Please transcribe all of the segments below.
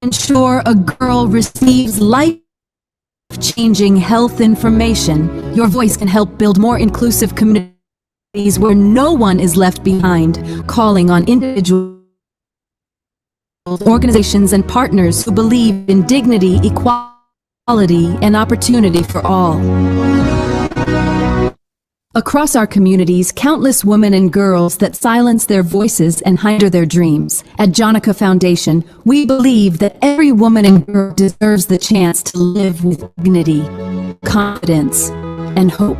ensure a girl receives life-changing health information. Your voice can help build more inclusive communities where no one is left behind, calling on individuals, organizations, and partners who believe in dignity, equality, and opportunity for all. Across our communities, countless women and girls that silence their voices and hinder their dreams. At Jonica Foundation, we believe that every woman and girl deserves the chance to live with dignity, confidence, and hope.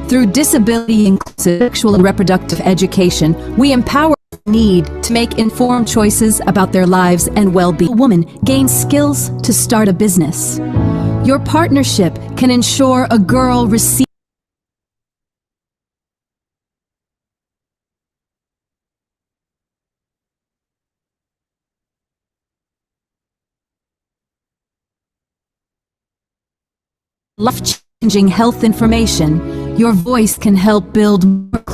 Through disability-inclusive sexual and reproductive education, we empower the need to make informed choices about their lives and well-being. A woman gains skills to start a business. Your partnership can ensure a girl receives life-changing health information. Your voice can help build more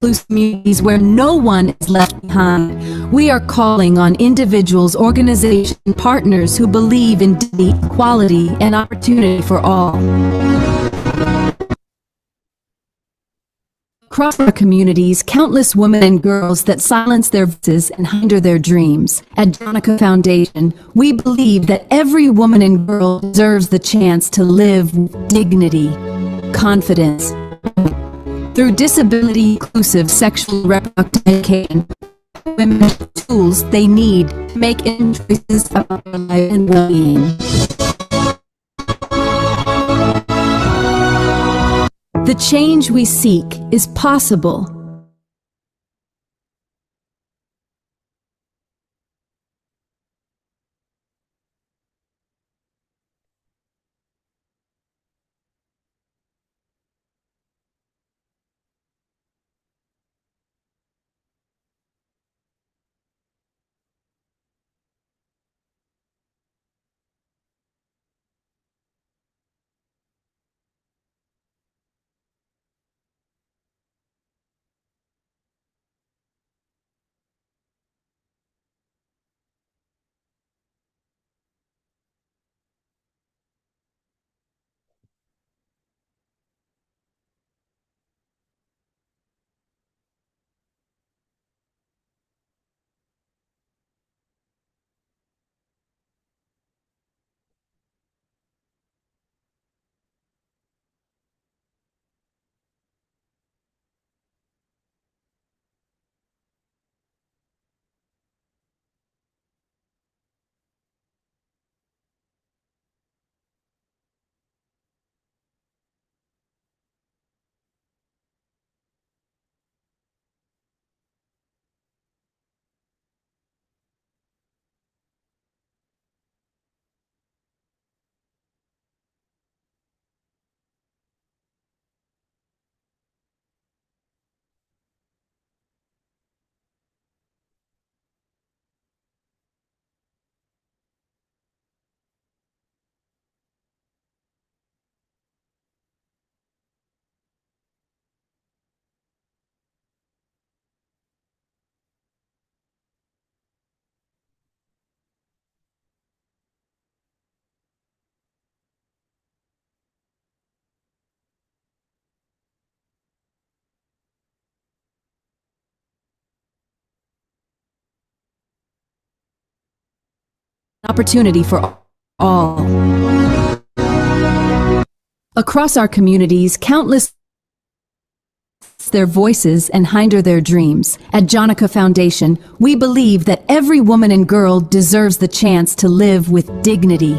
inclusive communities where no one is left behind. We are calling on individuals, organizations, and partners who believe in dignity, equality, and opportunity for all. Across our communities, countless women and girls that silence their voices and hinder their dreams. At Jonica Foundation, we believe that every woman and girl deserves the chance to live with dignity, confidence. Through disability-inclusive sexual and reproductive education, women have the tools they need to make informed choices about their life and well-being. The change we seek is possible. Opportunity for all. Across our communities, countless their voices and hinder their dreams. At Jonica Foundation, we believe that every woman and girl deserves the chance to live with dignity,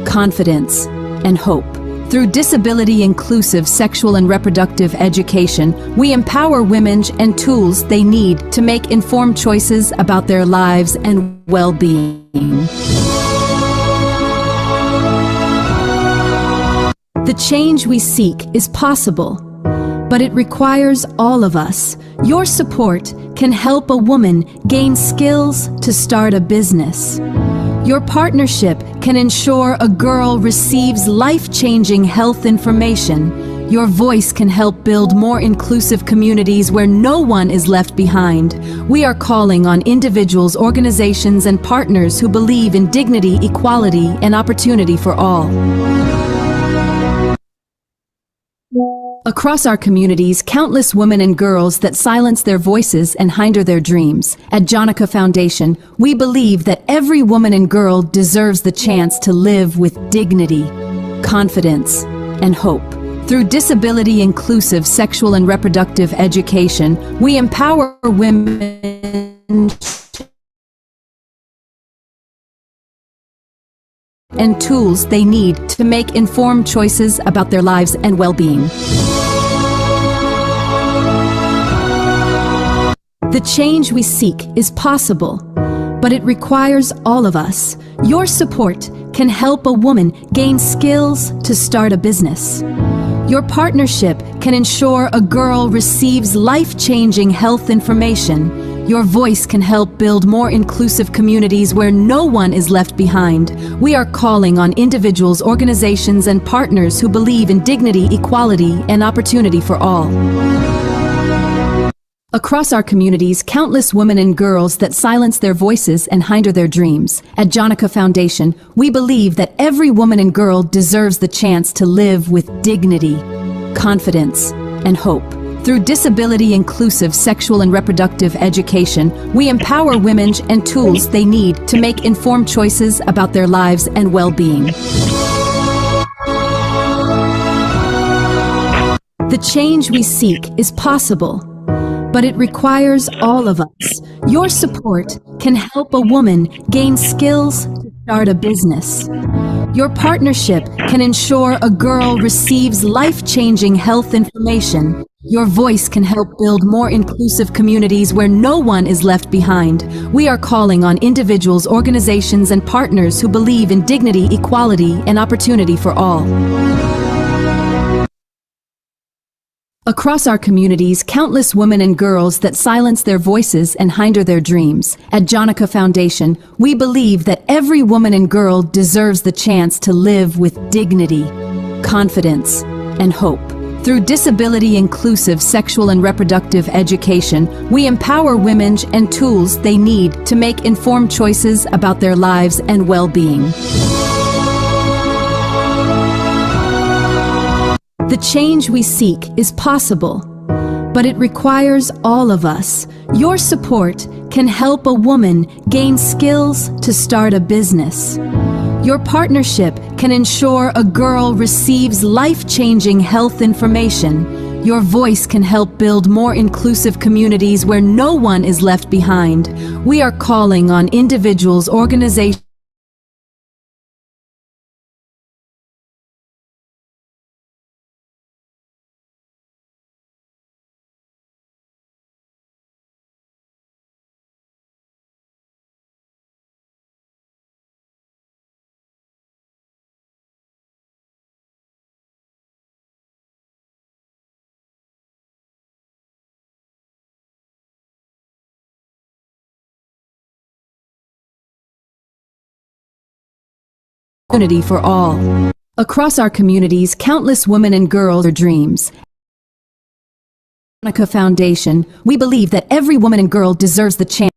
confidence, and hope. Through disability-inclusive sexual and reproductive education, we empower women and tools they need to make informed choices about their lives and well-being. The change we seek is possible, but it requires all of us. Your support can help a woman gain skills to start a business. Your partnership can ensure a girl receives life-changing health information. Your voice can help build more inclusive communities where no one is left behind. We are calling on individuals, organizations, and partners who believe in dignity, equality, and opportunity for all. Across our communities, countless women and girls that silence their voices and hinder their dreams. At Jonica Foundation, we believe that every woman and girl deserves the chance to live with dignity, confidence, and hope. Through disability-inclusive sexual and reproductive education, we empower women and tools they need to make informed choices about their lives and well-being. The change we seek is possible, but it requires all of us. Your support can help a woman gain skills to start a business. Your partnership can ensure a girl receives life-changing health information. Your voice can help build more inclusive communities where no one is left behind. We are calling on individuals, organizations, and partners who believe in dignity, equality, and opportunity for all. Across our communities, countless women and girls that silence their voices and hinder their dreams. At Jonica Foundation, we believe that every woman and girl deserves the chance to live with dignity, confidence, and hope. Through disability-inclusive sexual and reproductive education, we empower women and tools they need to make informed choices about their lives and well-being. The change we seek is possible, but it requires all of us. Your support can help a woman gain skills to start a business. Your partnership can ensure a girl receives life-changing health information. Your voice can help build more inclusive communities where no one is left behind. We are calling on individuals, organizations, and partners who believe in dignity, equality, and opportunity for all. Across our communities, countless women and girls that silence their voices and hinder their dreams. At Jonica Foundation, we believe that every woman and girl deserves the chance to live with dignity, confidence, and hope. Through disability-inclusive sexual and reproductive education, we empower women and tools they need to make informed choices about their lives and well-being. The change we seek is possible, but it requires all of us. Your support can help a woman gain skills to start a business. Your partnership can ensure a girl receives life-changing health information. Your voice can help build more inclusive communities where no one is left behind. We are calling on individuals, organizations, opportunity for all. Across our communities, countless women and girls are dreams. At Jonica Foundation, we believe that every woman and girl deserves the chance.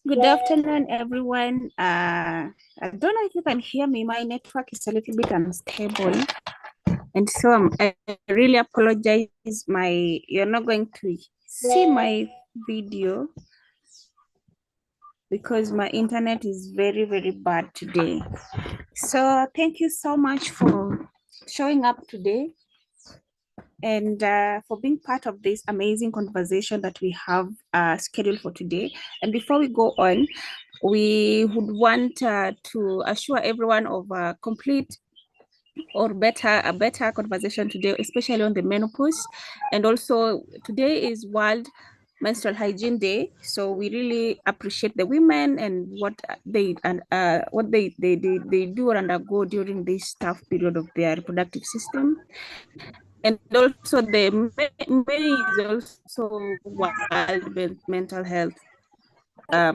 Good afternoon, everyone. I don't know if you can hear me. My network is a little bit unstable, and so I really apologize. You're not going to see my video because my internet is very, very bad today. So thank you so much for showing up today and for being part of this amazing conversation that we have scheduled for today. And before we go on, we would want to assure everyone of a complete or a better conversation today, especially on the menopause. And also today is World Menstrual Hygiene Day. So we really appreciate the women and what they do or undergo during this tough period of their reproductive system. And also the May is also World Mental Health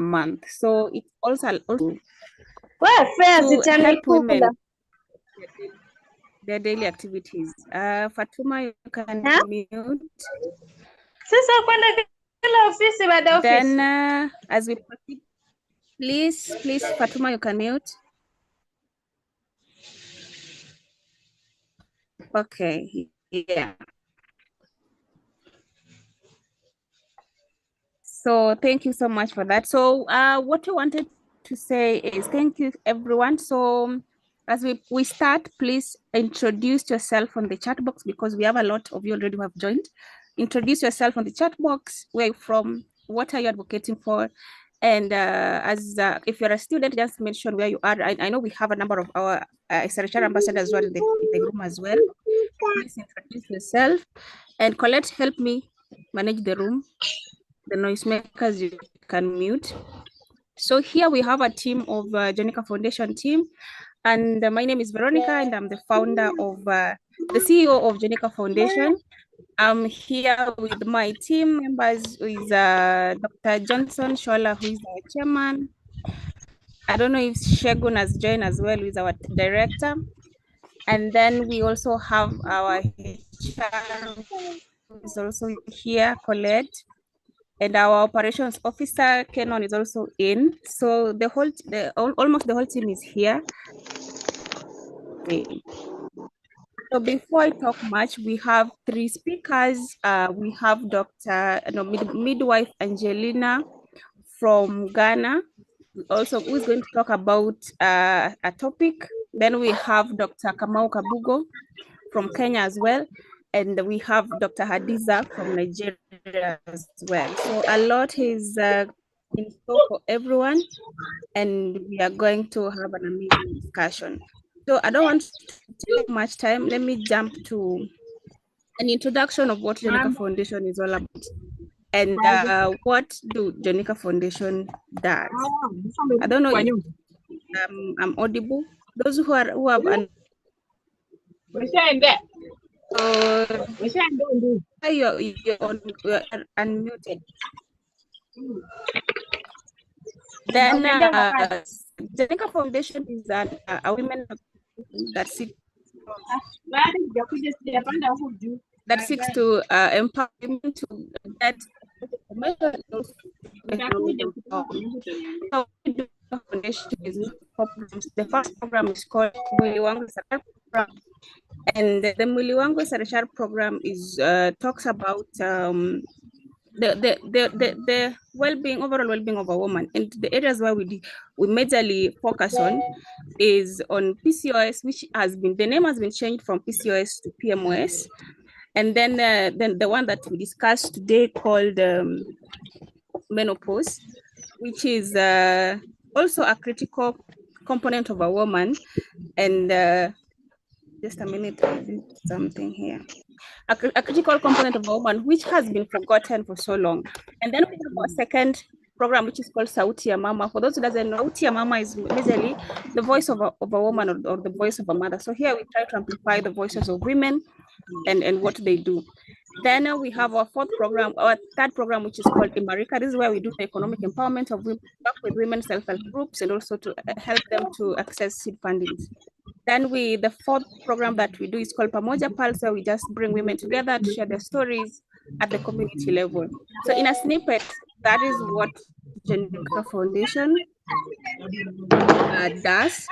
Month. So it's also to help women their daily activities. Fatuma, you can mute. Then as we proceed, please, Fatuma, you can mute. Okay, yeah. So thank you so much for that. So what I wanted to say is thank you, everyone. So as we start, please introduce yourself on the chat box because we have a lot of you already who have joined. Introduce yourself on the chat box, where you're from, what are you advocating for? And if you're a student, just mention where you are. I know we have a number of our SRHR ambassadors in the room as well. Please introduce yourself. And Colette, help me manage the room. The noisemakers you can mute. So here we have a team of Jenica Foundation team. And my name is Veronica, and I'm the founder of the CEO of Jenica Foundation. I'm here with my team members, who is Dr. Johnson Shola, who is our chairman. I don't know if Shegun has joined as well, who is our director. And then we also have our HR, who is also here, Colette. And our operations officer, Kenon, is also in. So almost the whole team is here. Okay. So before I talk much, we have three speakers. We have midwife Angelina from Ghana, also who's going to talk about a topic. Then we have Dr. Kamau Kabugo from Kenya as well. And we have Dr. Hadiza from Nigeria as well. So a lot is in store for everyone, and we are going to have an amazing discussion. So I don't want to take much time. Let me jump to an introduction of what Jenica Foundation is all about and what do Jenica Foundation does. I don't know if I'm audible. Those who have you're unmuted. Then Jenica Foundation is a women that seeks to empower women to get information. Foundation is programs. The first program is called Muliwango Sarashar program, and the Muliwango Sarashar program is talks about the well-being, overall well-being of a woman. And the areas where we majorly focus on is on PCOS, which has been, the name has been changed from PCOS to PMOS. And then the one that we discussed today called menopause, which is also a critical component of a woman. And just a minute, I did something here. A critical component of a woman, which has been forgotten for so long. And then we have our second program, which is called Sauti ya Mama. For those who doesn't know, Sauti ya Mama is basically the voice of a woman or the voice of a mother. So here we try to amplify the voices of women and what they do. Then we have our third program, which is called Imarika. This is where we do the economic empowerment of women, work with women self-help groups, and also to help them to access seed fundings. Then the fourth program that we do is called Pamoja Pulse, where we just bring women together to share their stories at the community level. So in a snippet, that is what Jenica Foundation does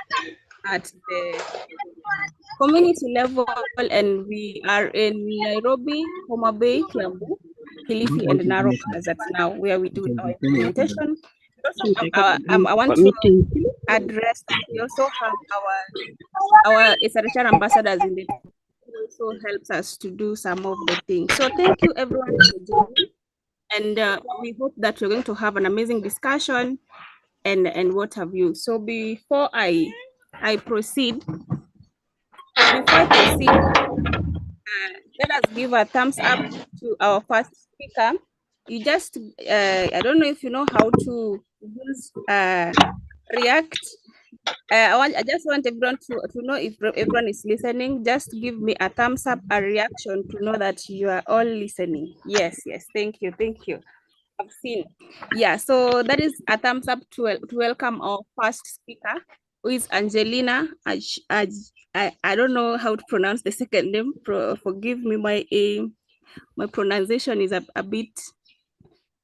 at the community level, and we are in Nairobi, Homa Bay, Kiambu, Kilifi, and Narok as at now, where we do our implementation. I want to address that we also have our SRHR ambassadors in the also helps us to do some of the things. So thank you everyone for joining, and we hope that we're going to have an amazing discussion and what have you. So before I proceed, let us give a thumbs up to our first speaker, you just I don't know if you know how to use React. I just want everyone to know if everyone is listening. Just give me a thumbs up, a reaction to know that you are all listening. Yes, yes. Thank you. Thank you. I've seen. Yeah, so that is a thumbs up to welcome our first speaker, who is Angelina. I don't know how to pronounce the second name. Forgive me, my pronunciation is a bit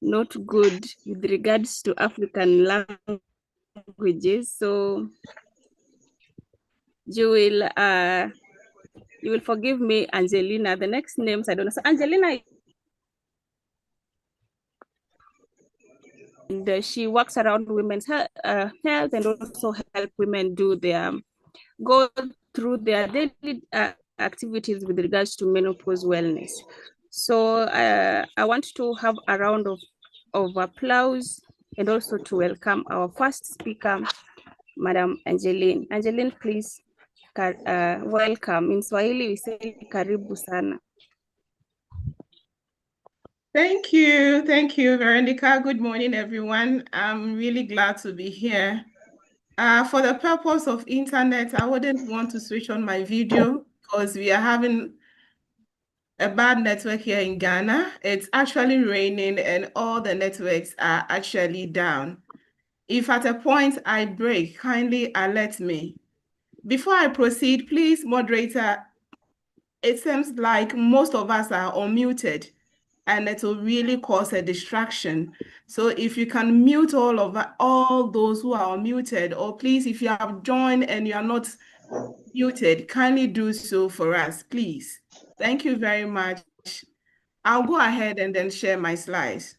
not good with regards to African languages. So you will forgive me, Angelina. The next names I don't know. So Angelina, and she works around women's health and also help women do their go through their daily activities with regards to menopause wellness. So I want to have a round of applause and also to welcome our first speaker, Madam Angeline. Angeline, please, welcome. In Swahili, we say karibu sana. Thank you. Thank you, Veronica. Good morning, everyone. I'm really glad to be here. For the purpose of internet, I wouldn't want to switch on my video because we are having a bad network here in Ghana. It's actually raining and all the networks are actually down. If at a point I break, kindly alert me. Before I proceed, please, moderator, it seems like most of us are unmuted and it will really cause a distraction. So if you can mute all those who are unmuted, or please, if you have joined and you are not muted, kindly do so for us, please. Thank you very much. I'll go ahead and then share my slides.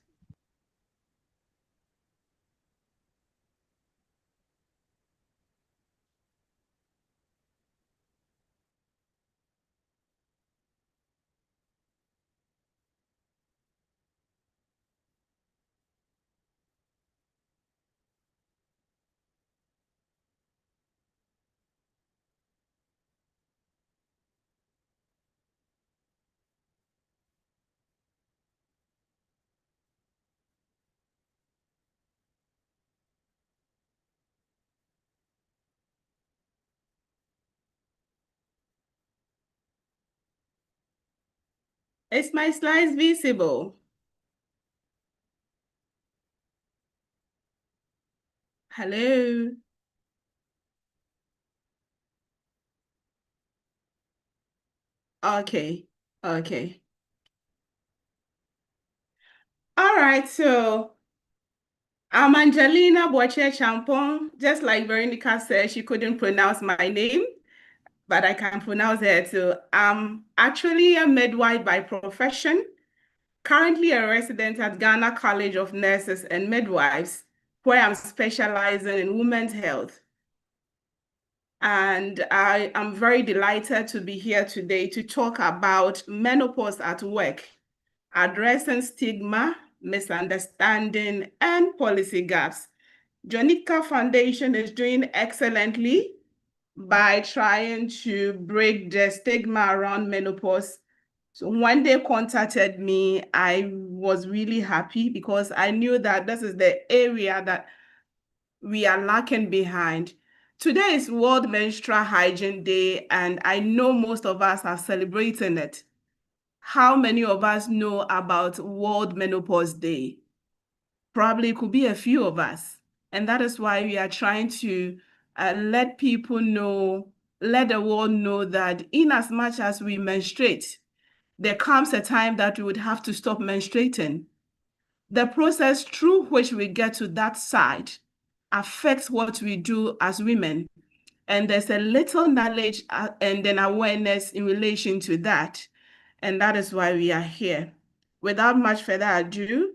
Is my slides visible? Hello? Okay, okay. All right, so I'm Angelina Boche Champon. Just like Veronica said, she couldn't pronounce my name, but I can pronounce it. So I'm actually a midwife by profession, currently a resident at Ghana College of Nurses and Midwives, where I'm specializing in women's health. And I am very delighted to be here today to talk about menopause at work, addressing stigma, misunderstanding, and policy gaps. Jonica Foundation is doing excellently by trying to break the stigma around menopause. So when they contacted me, I was really happy because I knew that this is the area that we are lacking behind. Today is World Menstrual Hygiene Day, and I know most of us are celebrating it. How many of us know about World Menopause Day? Probably it could be a few of us. And that is why we are trying to let people know, let the world know that in as much as we menstruate, there comes a time that we would have to stop menstruating. The process through which we get to that side affects what we do as women. And there's a little knowledge and then awareness in relation to that. And that is why we are here. Without much further ado,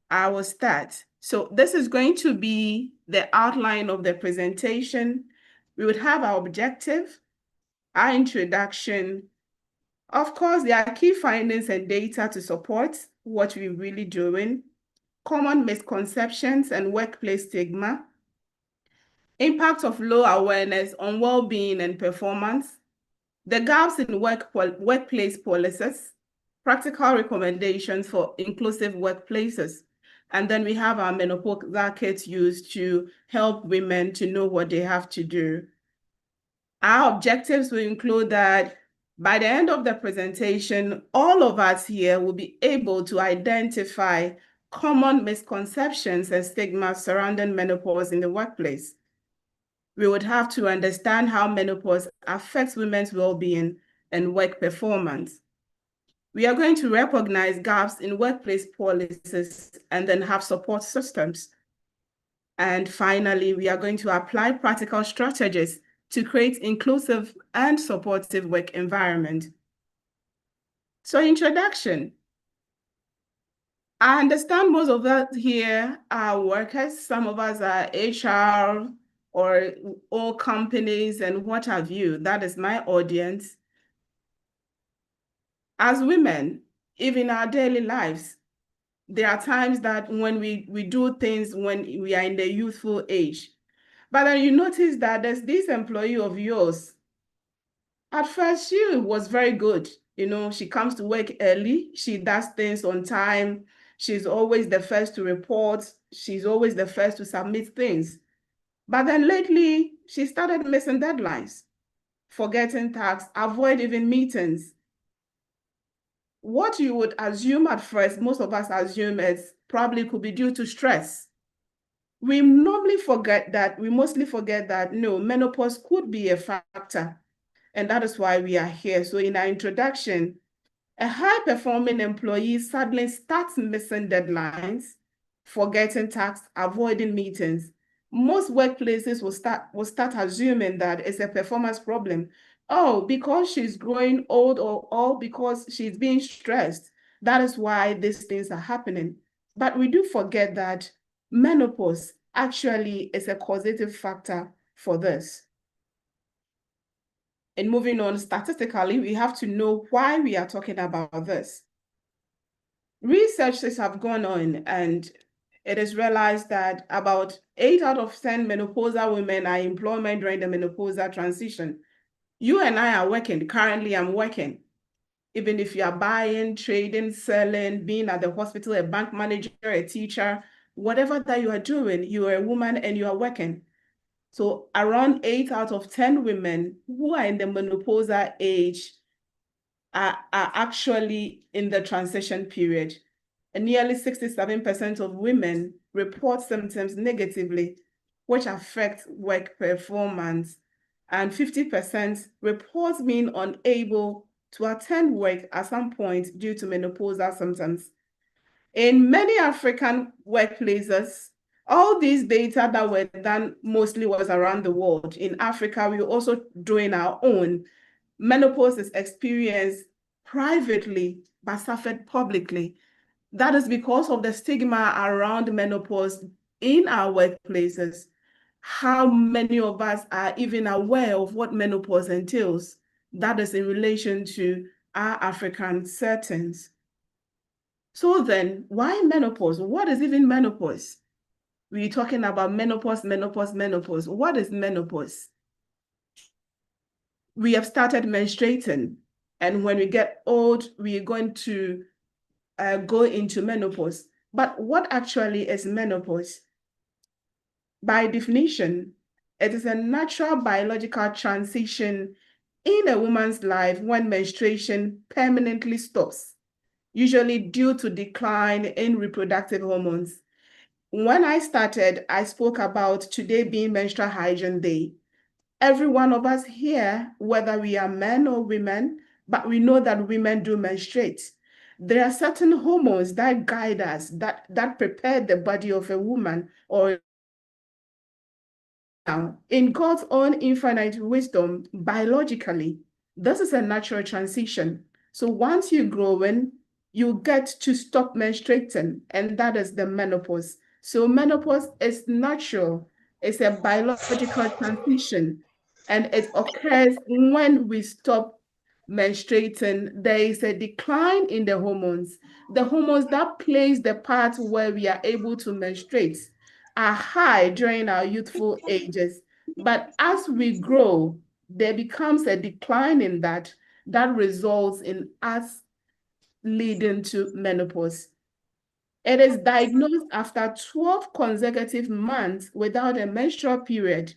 I will start. So this is going to be the outline of the presentation. We would have our objective, our introduction. Of course, there are key findings and data to support what we're really doing, common misconceptions and workplace stigma, impact of low awareness on well-being and performance, the gaps in workplace policies, practical recommendations for inclusive workplaces. And then we have our menopause kits used to help women to know what they have to do. Our objectives will include that by the end of the presentation, all of us here will be able to identify common misconceptions and stigmas surrounding menopause in the workplace. We would have to understand how menopause affects women's well-being and work performance. We are going to recognize gaps in workplace policies and then have support systems. And finally, we are going to apply practical strategies to create inclusive and supportive work environment. So introduction. I understand most of us here are workers. Some of us are HR or all companies and what have you. That is my audience. As women, even in our daily lives, there are times that when we do things when we are in the youthful age, but then you notice that there's this employee of yours. At first, she was very good. You know, she comes to work early. She does things on time. She's always the first to report. She's always the first to submit things. But then lately, she started missing deadlines, forgetting tasks, avoid even meetings. What you would assume at first, most of us assume is probably could be due to stress. We mostly forget that no, menopause could be a factor. And that is why we are here. So in our introduction, a high-performing employee suddenly starts missing deadlines, forgetting tasks, avoiding meetings. Most workplaces will start assuming that it's a performance problem. Oh, because she's growing old or because she's being stressed. That is why these things are happening. But we do forget that menopause actually is a causative factor for this. And moving on, statistically, we have to know why we are talking about this. Researches have gone on, and it is realized that about 8 out of 10 menopausal women are in employment during the menopausal transition. You and I are working. Currently, I'm working. Even if you are buying, trading, selling, being at the hospital, a bank manager, a teacher, whatever that you are doing, you are a woman and you are working. So around 8 out of 10 women who are in the menopausal age are actually in the transition period. And nearly 67% of women report symptoms negatively, which affect work performance. And 50% report being unable to attend work at some point due to menopausal symptoms. In many African workplaces, all these data that were done mostly was around the world. In Africa, we were also doing our own. Menopause is experienced privately but suffered publicly. That is because of the stigma around menopause in our workplaces. How many of us are even aware of what menopause entails? That is in relation to our African settings. So then, why menopause? What is even menopause? We're talking about menopause. What is menopause? We have started menstruating, and when we get old, we're going to go into menopause. But what actually is menopause? By definition, it is a natural biological transition in a woman's life when menstruation permanently stops, usually due to decline in reproductive hormones. When I started, I spoke about today being Menstrual Hygiene Day. Every one of us here, whether we are men or women, but we know that women do menstruate. There are certain hormones that guide us, that prepare the body of a woman or now, in God's own infinite wisdom, biologically, this is a natural transition. So once you grow in, you get to stop menstruating, and that is the menopause. So menopause is natural. It's a biological transition, and it occurs when we stop menstruating. There is a decline in the hormones. The hormones that plays the part where we are able to menstruate are high during our youthful ages. But as we grow, there becomes a decline in that results in us leading to menopause. It is diagnosed after 12 consecutive months without a menstrual period.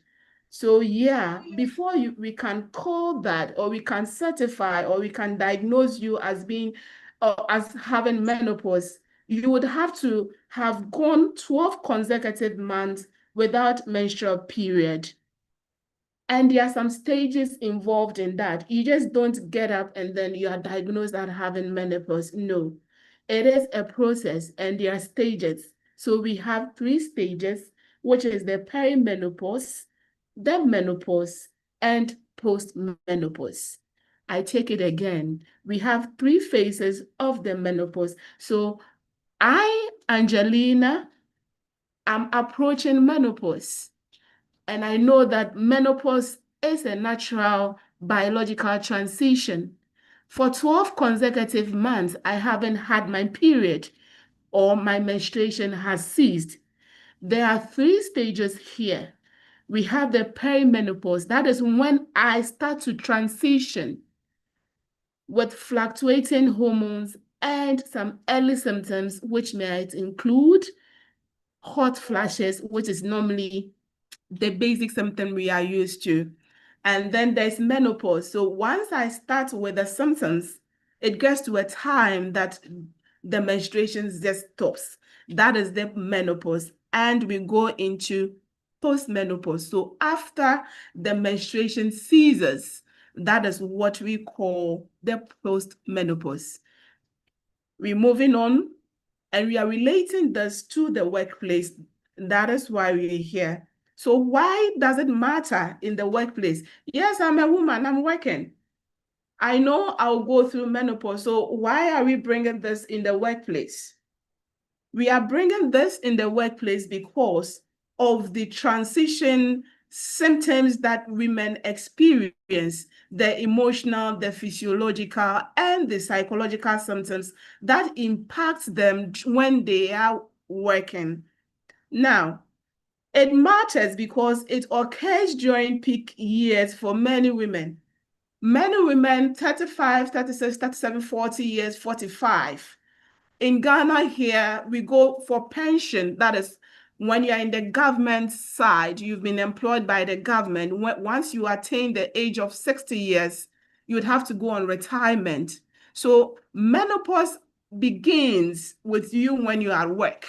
So yeah, before we can call that, or we can certify, or we can diagnose you as being, or as having menopause, you would have to have gone 12 consecutive months without menstrual period. And there are some stages involved in that. You just don't get up and then you are diagnosed as having menopause. No, it is a process and there are stages. So we have 3 stages, which is the perimenopause, the menopause, and postmenopause. I take it again. We have 3 phases of the menopause. So I, Angelina, am approaching menopause. And I know that menopause is a natural biological transition. For 12 consecutive months, I haven't had my period or my menstruation has ceased. There are 3 stages here. We have the perimenopause. That is when I start to transition with fluctuating hormones and some early symptoms, which might include hot flashes, which is normally the basic symptom we are used to. And then there's menopause. So once I start with the symptoms, it gets to a time that the menstruation just stops. That is the menopause. And we go into postmenopause. So after the menstruation ceases, that is what we call the postmenopause. We're moving on, and we are relating this to the workplace. That is why we're here. So why does it matter in the workplace? Yes, I'm a woman, I'm working. I know I'll go through menopause. So why are we bringing this in the workplace? We are bringing this in the workplace because of the transition symptoms that women experience, the emotional, the physiological, and the psychological symptoms that impact them when they are working. Now, it matters because it occurs during peak years for many women. Many women, 35, 36, 37, 40 years, 45. In Ghana here, we go for pension. That is when you're in the government side, you've been employed by the government. Once you attain the age of 60 years, you would have to go on retirement. So menopause begins with you when you are at work.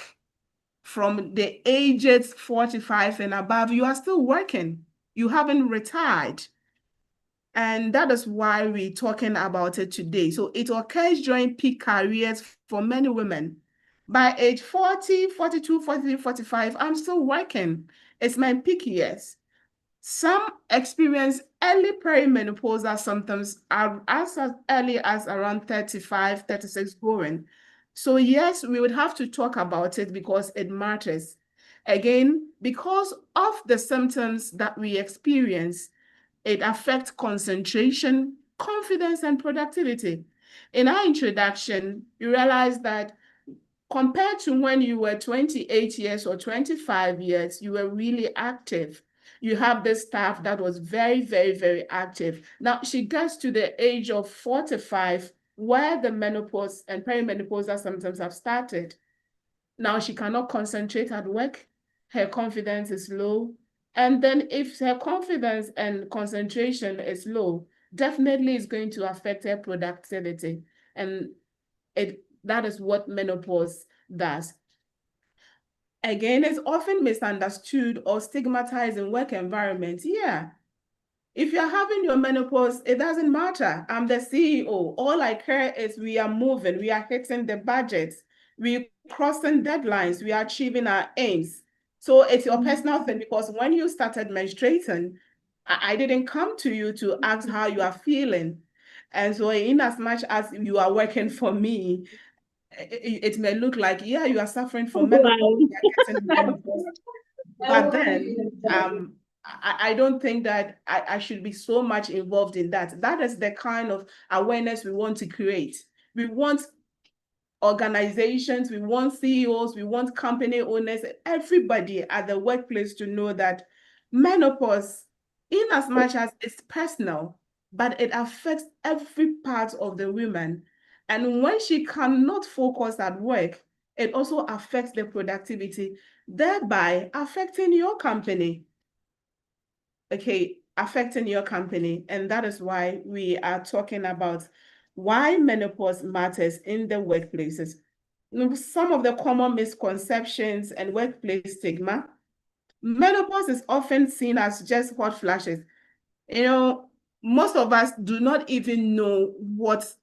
From the ages 45 and above, you are still working. You haven't retired. And that is why we're talking about it today. So it occurs during peak careers for many women. By age 40, 42, 43, 45, I'm still working. It's my peak years. Some experience early perimenopausal symptoms are as early as around 35, 36 going. So yes, we would have to talk about it because it matters. Again, because of the symptoms that we experience, it affects concentration, confidence, and productivity. In our introduction, you realize that compared to when you were 28 years or 25 years, you were really active. You have this staff that was very, very, very active. Now she gets to the age of 45, where the menopause and perimenopausal symptoms have started. Now she cannot concentrate at work. Her confidence is low. And then if her confidence and concentration is low, definitely it's going to affect her productivity. And that is what menopause does. Again, it's often misunderstood or stigmatized in work environments. Yeah. If you're having your menopause, it doesn't matter. I'm the CEO. All I care is we are moving, we are hitting the budgets, we're crossing deadlines, we are achieving our aims. So it's your personal thing, because when you started menstruating, I didn't come to you to ask how you are feeling. And so in as much as you are working for me, it may look like, yeah, you are suffering from menopause, you are getting menopause. But then I don't think that I should be so much involved in that. That is the kind of awareness we want to create. We want organizations, we want CEOs, we want company owners, everybody at the workplace to know that menopause, in as much as it's personal, but it affects every part of the woman. And when she cannot focus at work, it also affects the productivity, thereby affecting your company. Okay, affecting your company. And that is why we are talking about why menopause matters in the workplaces. Some of the common misconceptions and workplace stigma. Menopause is often seen as just hot flashes. Most of us do not even know what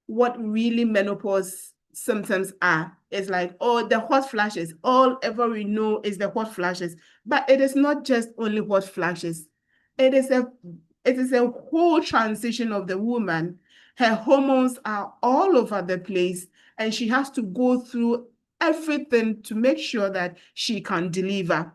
really menopause symptoms are. It's like, oh, the hot flashes. All ever we know is the hot flashes. But it is not just only hot flashes. It is a whole transition of the woman. Her hormones are all over the place, and she has to go through everything to make sure that she can deliver.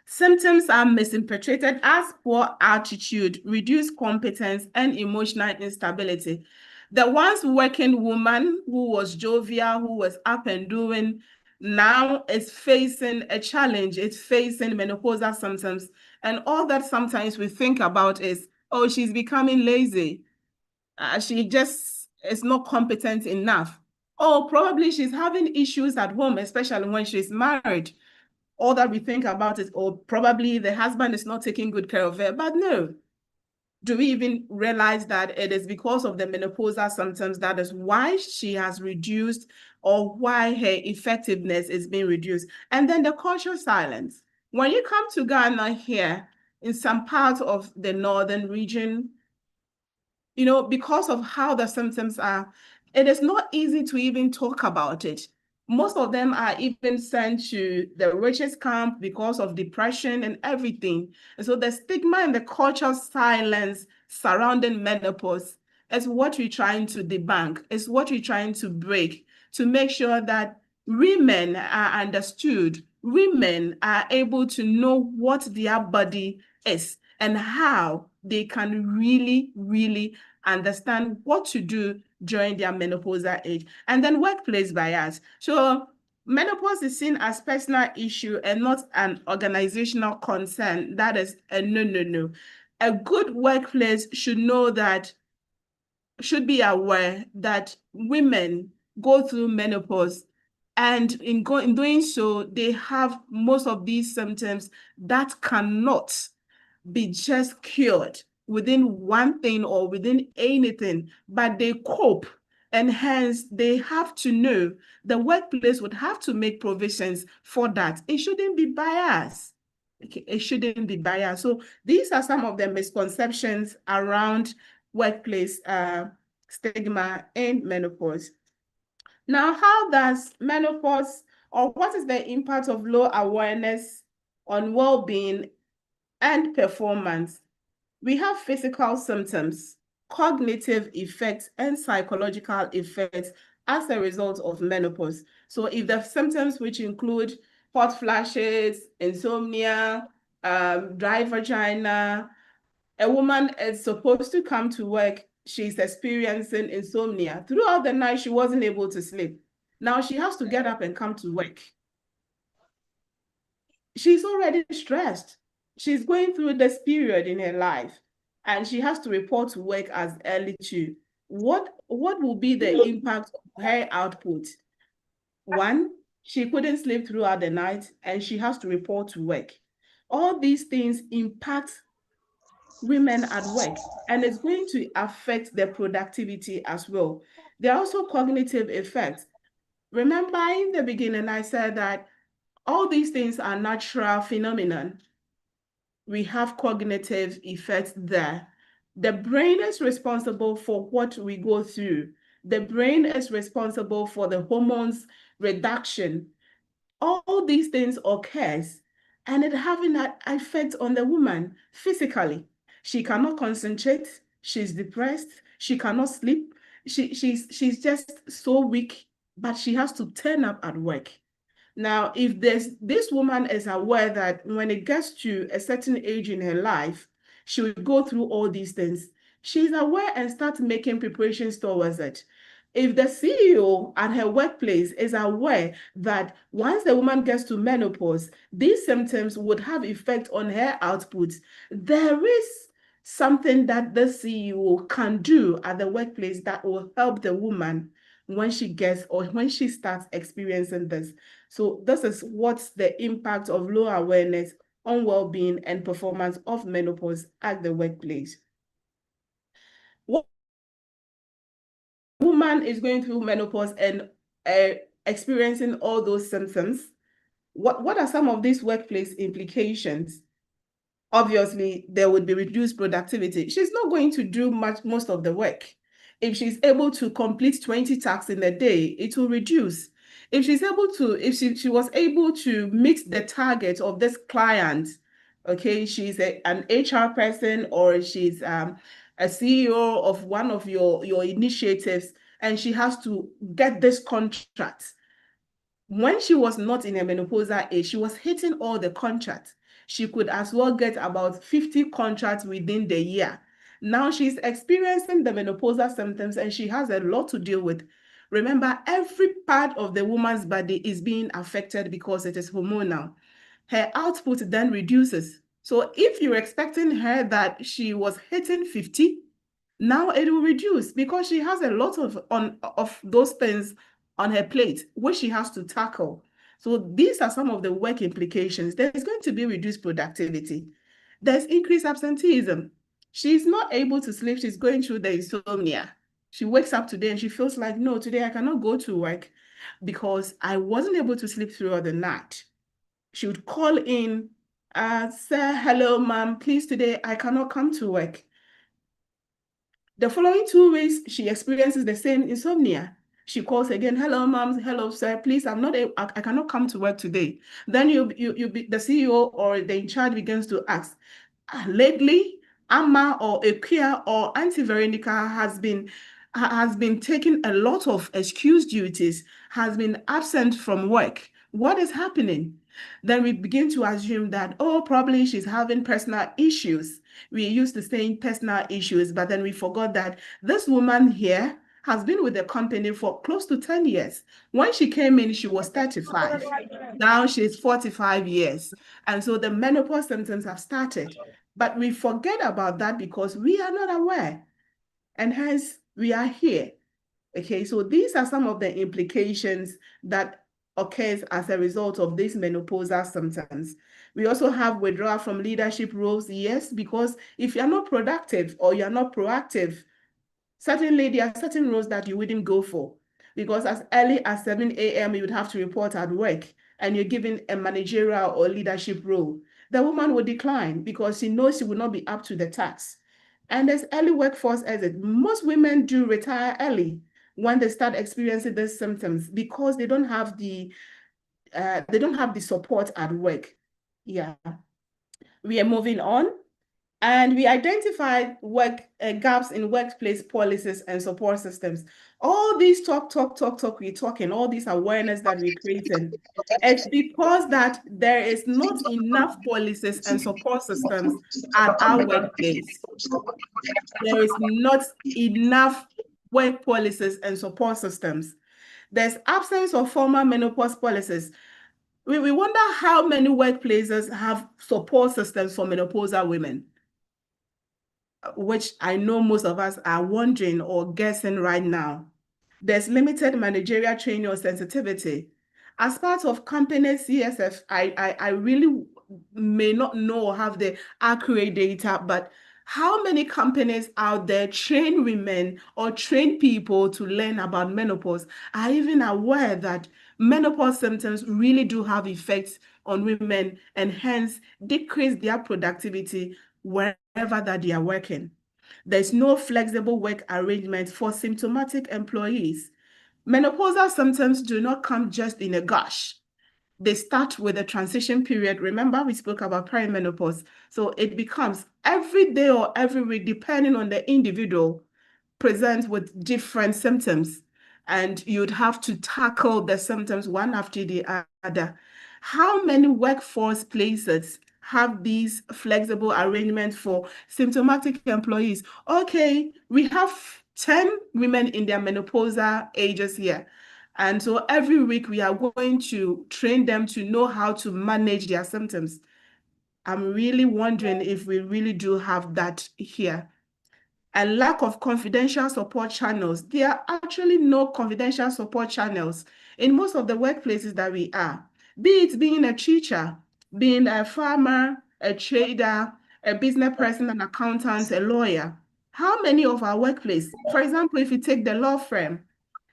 Symptoms are misinterpreted as poor attitude, reduced competence, and emotional instability. The once working woman who was jovial, who was up and doing, now is facing a challenge. It's facing menopausal symptoms. And all that sometimes we think about is, oh, she's becoming lazy. She just is not competent enough. Or probably she's having issues at home, especially when she's married. All that we think about is, or probably the husband is not taking good care of her. But no, do we even realize that it is because of the menopausal symptoms that is why she has reduced, or why her effectiveness is being reduced? And then the cultural silence. When you come to Ghana here, in some parts of the northern region, because of how the symptoms are, it is not easy to even talk about it. Most of them are even sent to the richest camp because of depression and everything. And so the stigma and the cultural silence surrounding menopause is what we're trying to debunk, is what we're trying to break, to make sure that women are understood, women are able to know what their body is and how they can really, really understand what to do during their menopausal age. And then workplace bias. So menopause is seen as personal issue and not an organizational concern. That is a no. A good workplace should be aware that women go through menopause, and in doing so, they have most of these symptoms that cannot be just cured within one thing or within anything, but they cope. And hence, they have to know the workplace would have to make provisions for that. It shouldn't be biased. Okay, it shouldn't be biased. So these are some of the misconceptions around workplace stigma and menopause. Now, how does menopause, or what is the impact of low awareness on well-being and performance? We have physical symptoms, cognitive effects, and psychological effects as a result of menopause. So if the symptoms, which include hot flashes, insomnia, dry vagina, a woman is supposed to come to work, she's experiencing insomnia. Throughout the night, she wasn't able to sleep. Now she has to get up and come to work. She's already stressed. She's going through this period in her life, and she has to report to work as early too. What will be the impact of her output? One, she couldn't sleep throughout the night, and she has to report to work. All these things impact women at work, and it's going to affect their productivity as well. There are also cognitive effects. Remember in the beginning, I said that all these things are natural phenomenon. We have cognitive effects there. The brain is responsible for what we go through. The brain is responsible for the hormones reduction. All these things occurs, and it having an effect on the woman physically. She cannot concentrate. She's depressed. She cannot sleep. She's just so weak, but she has to turn up at work. Now, if this woman is aware that when it gets to a certain age in her life, she will go through all these things. She's aware and starts making preparations towards it. If the CEO at her workplace is aware that once the woman gets to menopause, these symptoms would have effect on her output, there is something that the CEO can do at the workplace that will help the woman when she gets or when she starts experiencing this. So this is what's the impact of low awareness on well-being and performance of menopause at the workplace. Woman is going through menopause and experiencing all those symptoms, what are some of these workplace implications? Obviously, there would be reduced productivity. She's not going to do most of the work. If she's able to complete 20 tasks in a day, it will reduce. If she was able to meet the target of this client, okay, she's an HR person or she's a CEO of one of your initiatives, and she has to get this contract. When she was not in a menopausal age, she was hitting all the contracts. She could as well get about 50 contracts within the year. Now she's experiencing the menopausal symptoms and she has a lot to deal with. Remember, every part of the woman's body is being affected because it is hormonal. Her output then reduces. So if you're expecting her that she was hitting 50, now it will reduce because she has a lot of those things on her plate, which she has to tackle. So these are some of the work implications. There's going to be reduced productivity. There's increased absenteeism. She's not able to sleep. She's going through the insomnia. She wakes up today and she feels like, no, today I cannot go to work because I wasn't able to sleep throughout the night. She would call in, say, hello, ma'am, please, today I cannot come to work. The following 2 weeks, she experiences the same insomnia. She calls again, hello, mom, hello, sir, please, I cannot come to work today. Then the CEO or the in charge begins to ask, lately, Amma or Equia or Auntie Veronica has been taking a lot of excuse duties, has been absent from work. What is happening? Then we begin to assume that, oh, probably she's having personal issues. We used to saying personal issues, but then we forgot that this woman here has been with the company for close to 10 years. When she came in, she was 35. Now she's 45 years. And so the menopause symptoms have started. But we forget about that because we are not aware. And hence, we are here. Okay, so these are some of the implications that occurs as a result of these menopausal symptoms. We also have withdrawal from leadership roles, yes, because if you're not productive or you're not proactive, certainly there are certain roles that you wouldn't go for because as early as 7 a.m. you would have to report at work and you're given a managerial or leadership role. The woman will decline because she knows she will not be up to the task. And there's early workforce exit. Most women do retire early when they start experiencing these symptoms because they don't have the support at work. Yeah, we are moving on. And we identified gaps in workplace policies and support systems. All these talk, we're talking, all this awareness that we're creating, it's because that there is not enough policies and support systems at our workplace. There is not enough work policies and support systems. There's absence of formal menopause policies. We wonder how many workplaces have support systems for menopausal women, which I know most of us are wondering or guessing right now. There's limited managerial training or sensitivity. As part of company CSF, I really may not know or have the accurate data, but how many companies out there train women or train people to learn about menopause are even aware that menopause symptoms really do have effects on women and hence decrease their productivity wherever that they are working. There's no flexible work arrangement for symptomatic employees. Menopausal symptoms do not come just in a gush. They start with a transition period. Remember, we spoke about perimenopause. So it becomes every day or every week, depending on the individual, present with different symptoms. And you'd have to tackle the symptoms one after the other. How many workforce places have these flexible arrangements for symptomatic employees? Okay, we have 10 women in their menopausal ages here. And so every week we are going to train them to know how to manage their symptoms. I'm really wondering if we really do have that here. And lack of confidential support channels. There are actually no confidential support channels in most of the workplaces that we are, be it being a teacher, being a farmer, a trader, a business person, an accountant, a lawyer. How many of our workplace, for example, if you take the law firm,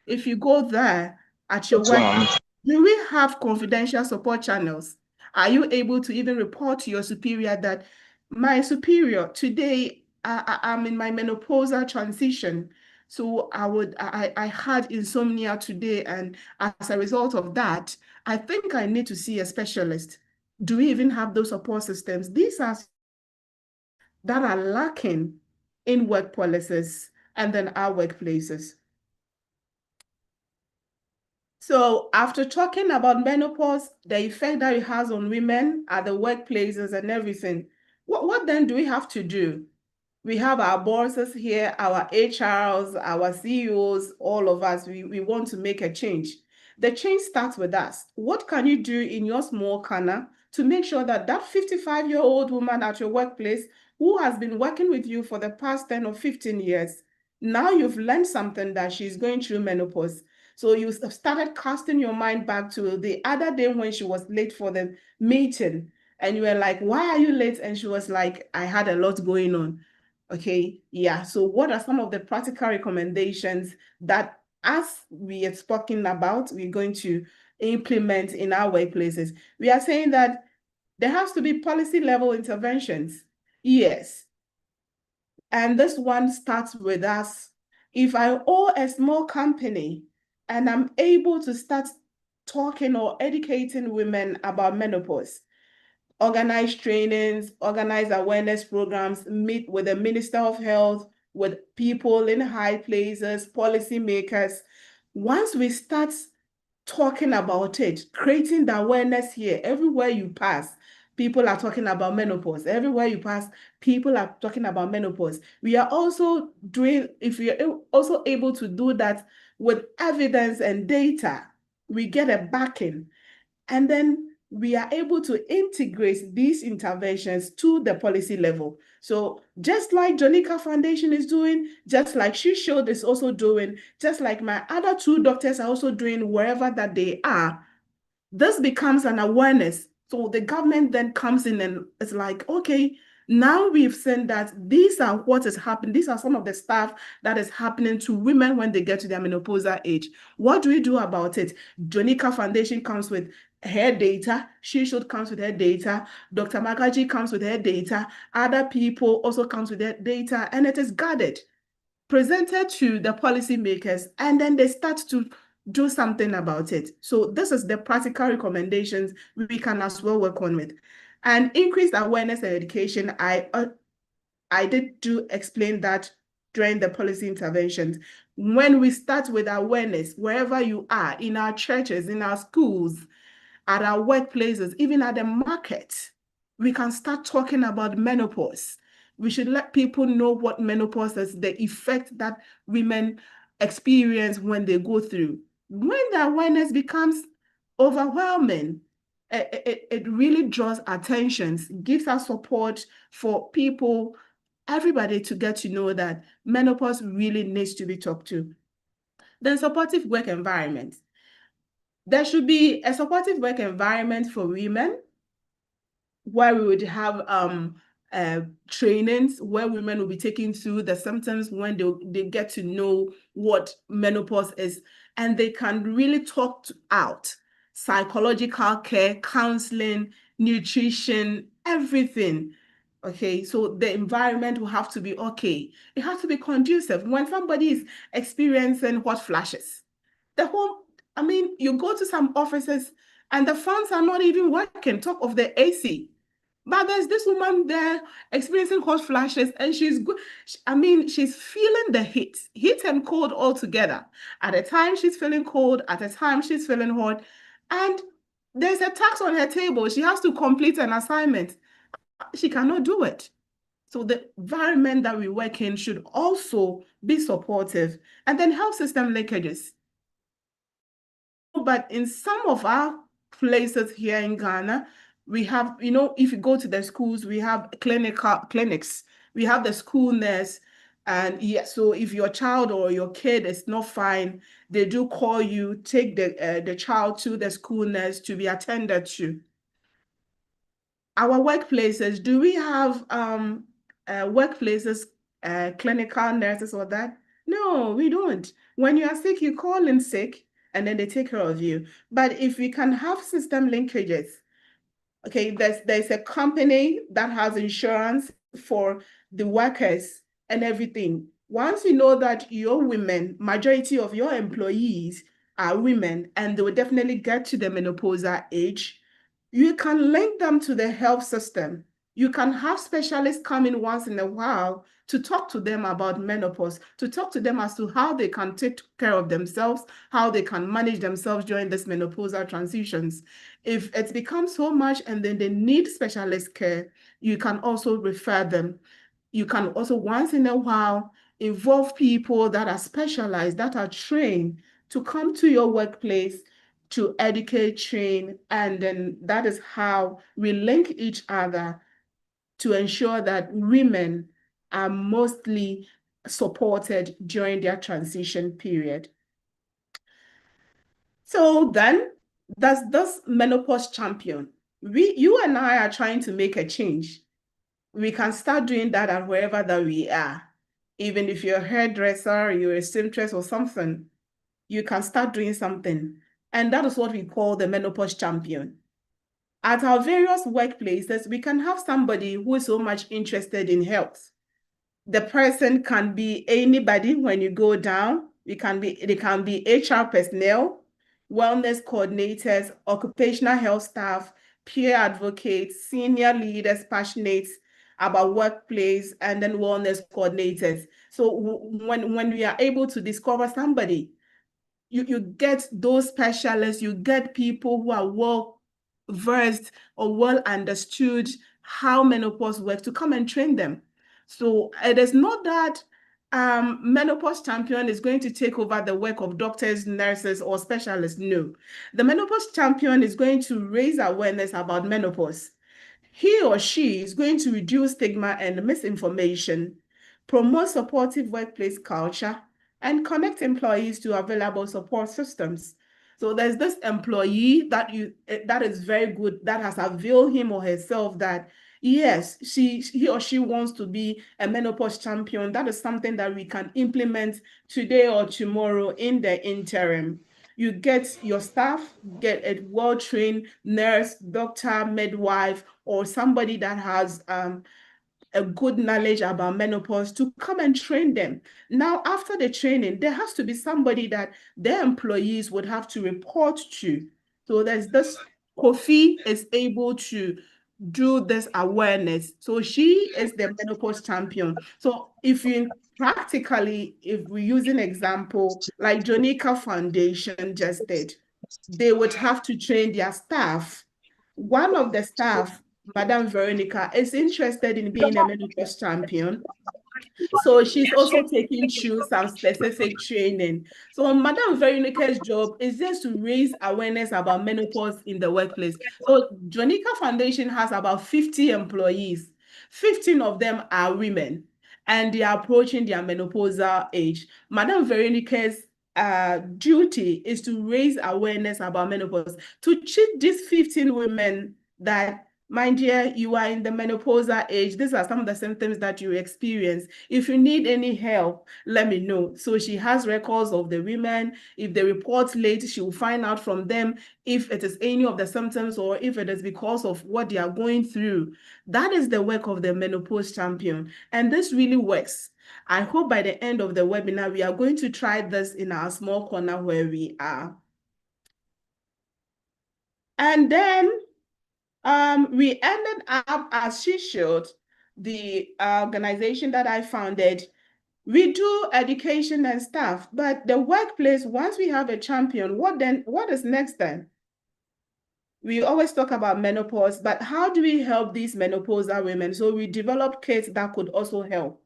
if you go there at your work, do we have confidential support channels? Are you able to even report to your superior that my superior today, I'm in my menopausal transition, so I had insomnia today, and as a result of that, I think I need to see a specialist. Do we even have those support systems? These are that are lacking in work policies and then our workplaces. So after talking about menopause, the effect that it has on women at the workplaces and everything, what then do we have to do? We have our bosses here, our HRs, our CEOs, all of us, we want to make a change. The change starts with us. What can you do in your small corner to make sure that that 55-year-old woman at your workplace who has been working with you for the past 10 or 15 years, now you've learned something that she's going through menopause. So you started casting your mind back to the other day when she was late for the meeting, and you were like, why are you late? And she was like, I had a lot going on. Okay, yeah. So what are some of the practical recommendations that, as we are spoken about, we're going to implement in our workplaces? We are saying that there has to be policy level interventions. Yes. And this one starts with us. If I owe a small company and I'm able to start talking or educating women about menopause, organize trainings, organize awareness programs, meet with the Minister of Health, with people in high places, policymakers. Once we start talking about it, creating the awareness here, everywhere you pass, people are talking about menopause. Everywhere you pass, people are talking about menopause. We are also doing, if we are also able to do that with evidence and data, we get a backing. And then we are able to integrate these interventions to the policy level. So just like Jonica Foundation is doing, just like She Showed is also doing, just like my other two doctors are also doing wherever that they are, this becomes an awareness. So the government then comes in and it's like, okay, now we've seen that these are what is happening. These are some of the stuff that is happening to women when they get to their menopausal age. What do we do about it? Jonica Foundation comes with her data. She Should comes with her data. Dr. Magaji comes with her data. Other people also comes with their data, and it is gathered, presented to the policymakers, and then they start to do something about it. So this is the practical recommendations we can as well work on with. And increased awareness and education, I did do explain that during the policy interventions. When we start with awareness, wherever you are, in our churches, in our schools, at our workplaces, even at the market, we can start talking about menopause. We should let people know what menopause is, the effect that women experience when they go through. When the awareness becomes overwhelming, it really draws attention, gives us support for people, everybody to get to know that menopause really needs to be talked to. Then supportive work environment. There should be a supportive work environment for women where we would have trainings where women will be taken through the symptoms when they get to know what menopause is, and they can really talk out psychological care, counseling, nutrition, everything. Okay, so the environment will have to be okay. It has to be conducive. When somebody is experiencing hot flashes, the whole, I mean, you go to some offices and the fans are not even working, talk of the AC. But there's this woman there experiencing hot flashes, and she's good. I mean, she's feeling the heat and cold all together. At a time, she's feeling cold. At a time, she's feeling hot. And there's a task on her table. She has to complete an assignment. She cannot do it. So the environment that we work in should also be supportive. And then health system linkages. But in some of our places here in Ghana, We have, if you go to the schools, we have clinics. We have the school nurse. And yes, so if your child or your kid is not fine, they do call you, take the child to the school nurse to be attended to. Our workplaces, do we have workplaces, clinical nurses or that? No, we don't. When you are sick, you call in sick and then they take care of you. But if we can have system linkages, okay, there's a company that has insurance for the workers and everything. Once you know that your women, majority of your employees are women, and they will definitely get to the menopausal age, you can link them to the health system. You can have specialists come in once in a while to talk to them about menopause, to talk to them as to how they can take care of themselves, how they can manage themselves during this menopausal transitions. If it's become so much and then they need specialist care, you can also refer them. You can also once in a while involve people that are specialized, that are trained to come to your workplace to educate, train, and then that is how we link each other to ensure that women are mostly supported during their transition period. So then, that's this menopause champion. You and I are trying to make a change. We can start doing that at wherever that we are. Even if you're a hairdresser, you're a seamstress or something, you can start doing something. And that is what we call the menopause champion. At our various workplaces, we can have somebody who is so much interested in health. The person can be anybody when you go down. They can be HR personnel, wellness coordinators, occupational health staff, peer advocates, senior leaders, passionate about workplace, and then wellness coordinators. So when we are able to discover somebody, you get those specialists, you get people who are well versed or well understood how menopause works to come and train them. So it is not that menopause champion is going to take over the work of doctors, nurses, or specialists. No, the menopause champion is going to raise awareness about menopause. He or she is going to reduce stigma and misinformation, promote supportive workplace culture, and connect employees to available support systems. So there's this employee that is very good, that has availed him or herself that yes, he or she wants to be a menopause champion. That is something that we can implement today or tomorrow in the interim. You get your staff, get a well-trained nurse, doctor, midwife, or somebody that has a good knowledge about menopause to come and train them. Now, after the training, there has to be somebody that their employees would have to report to. So there's this Kofi is able to do this awareness. So she is the menopause champion. So if we use an example like Jonica Foundation just did, they would have to train their staff. One of the staff, Madam Veronica, is interested in being a menopause champion. So she's also taking through some specific training. So Madam Veronica's job is just to raise awareness about menopause in the workplace. So Jonica Foundation has about 50 employees. 15 of them are women, and they are approaching their menopausal age. Madam Veronica's duty is to raise awareness about menopause, to teach these 15 women that, my dear, you are in the menopausal age. These are some of the symptoms that you experience. If you need any help, let me know. So she has records of the women. If they report late, she will find out from them if it is any of the symptoms or if it is because of what they are going through. That is the work of the menopause champion. And this really works. I hope by the end of the webinar, we are going to try this in our small corner where we are. And then we ended up, as she showed, the organization that I founded. We do education and stuff, but the workplace, once we have a champion, what is next then? We always talk about menopause, but how do we help these menopausal women? So we developed kits that could also help.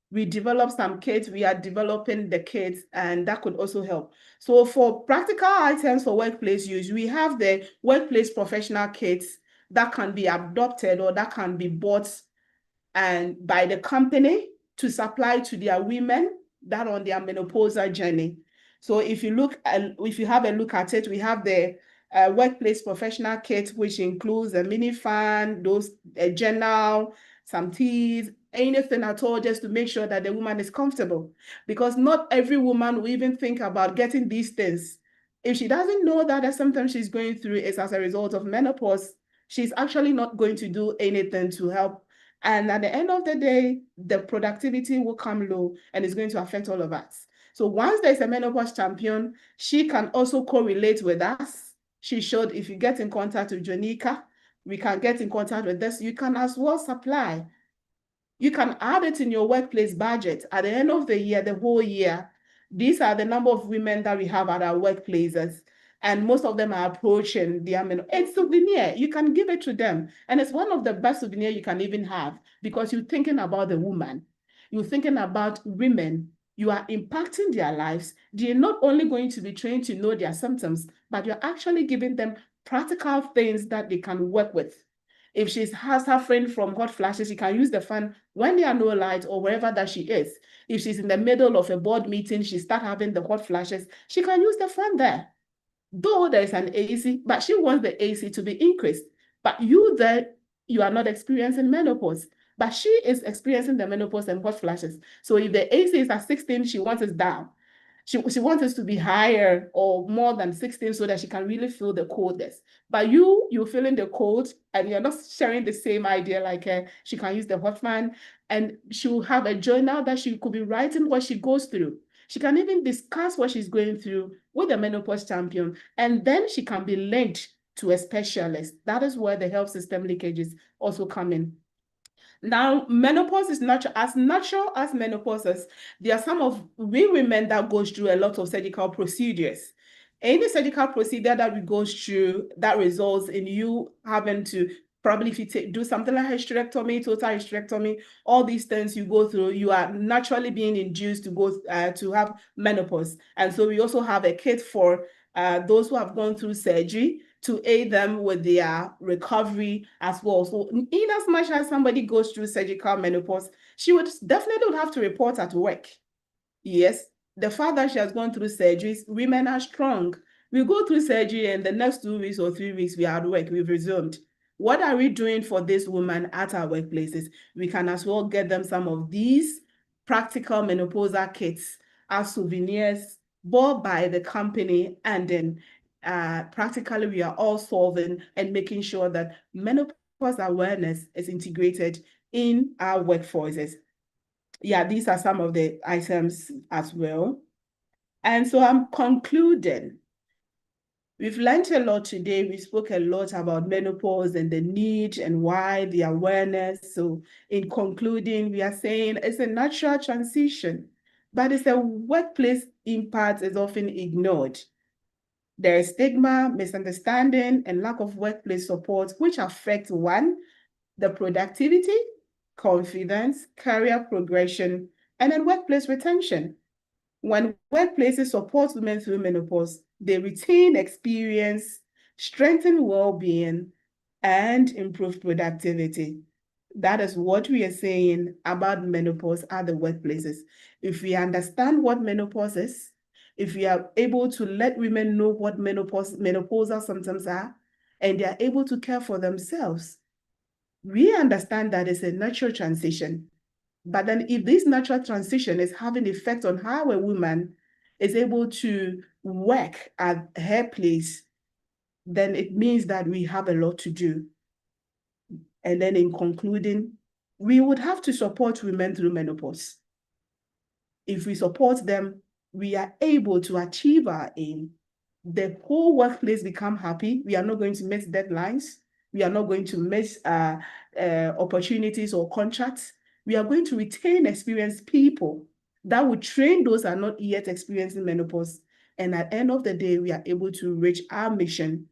We developed some kits, we are developing the kits, and that could also help. So for practical items for workplace use, we have the workplace professional kits, that can be adopted or that can be bought and by the company to supply to their women that on their menopausal journey. So if you have a look at it, we have the workplace professional kit, which includes a mini fan, a journal, some teas, anything at all, just to make sure that the woman is comfortable. Because not every woman will even think about getting these things. If she doesn't know that the symptoms she's going through is as a result of menopause, she's actually not going to do anything to help. And at the end of the day, the productivity will come low and it's going to affect all of us. So once there's a menopause champion, she can also correlate with us. She showed if you get in contact with Jonica, we can get in contact with this. You can as well supply. You can add it in your workplace budget. At the end of the year, the whole year, these are the number of women that we have at our workplaces. And most of them are approaching the it's souvenir. You can give it to them. And it's one of the best souvenirs you can even have because you're thinking about the woman. You're thinking about women. You are impacting their lives. They're not only going to be trained to know their symptoms, but you're actually giving them practical things that they can work with. If she's suffering from hot flashes, she can use the fan when there are no lights or wherever that she is. If she's in the middle of a board meeting, she starts having the hot flashes, she can use the fan there. Though there's an AC, but she wants the AC to be increased. But you there, you are not experiencing menopause. But she is experiencing the menopause and hot flashes. So if the AC is at 16, she wants it down. She wants us to be higher or more than 16 so that she can really feel the coldness. But you're feeling the cold and you're not sharing the same idea like her. She can use the hot fan and she'll have a journal that she could be writing what she goes through. She can even discuss what she's going through with the menopause champion, and then she can be linked to a specialist. That is where the health system leakages also come in. Now, menopause is not as natural as menopause is. There are some of we women that goes through a lot of surgical procedures. Any surgical procedure that we go through that results in you having to probably if you do something like hysterectomy, total hysterectomy, all these things you go through, you are naturally being induced to go to have menopause. And so we also have a kit for those who have gone through surgery to aid them with their recovery as well. So in as much as somebody goes through surgical menopause, she would definitely have to report at work. Yes, the fact that she has gone through surgeries, women are strong. We go through surgery and the next 2 weeks or 3 weeks, we are at work, we've resumed. What are we doing for this woman at our workplaces? We can as well get them some of these practical menopausal kits as souvenirs bought by the company, and then practically we are all solving and making sure that menopause awareness is integrated in our workforces. Yeah, these are some of the items as well. And so I'm concluding. We've learned a lot today. We spoke a lot about menopause and the need and why, the awareness. So in concluding, we are saying it's a natural transition, but it's a workplace impact is often ignored. There is stigma, misunderstanding, and lack of workplace support, which affect one, the productivity, confidence, career progression, and then workplace retention. When workplaces support women through menopause, they retain experience, strengthen well-being, and improve productivity. That is what we are saying about menopause at the workplaces. If we understand what menopause is, if we are able to let women know what menopausal symptoms are, and they are able to care for themselves, we understand that it's a natural transition. But then if this natural transition is having effect on how a woman is able to work at her place, then it means that we have a lot to do. And then in concluding, we would have to support women through menopause. If we support them, we are able to achieve our aim. The whole workplace become happy. We are not going to miss deadlines. We are not going to miss opportunities or contracts. We are going to retain experienced people that will train those that are not yet experiencing menopause. And at the end of the day, we are able to reach our mission,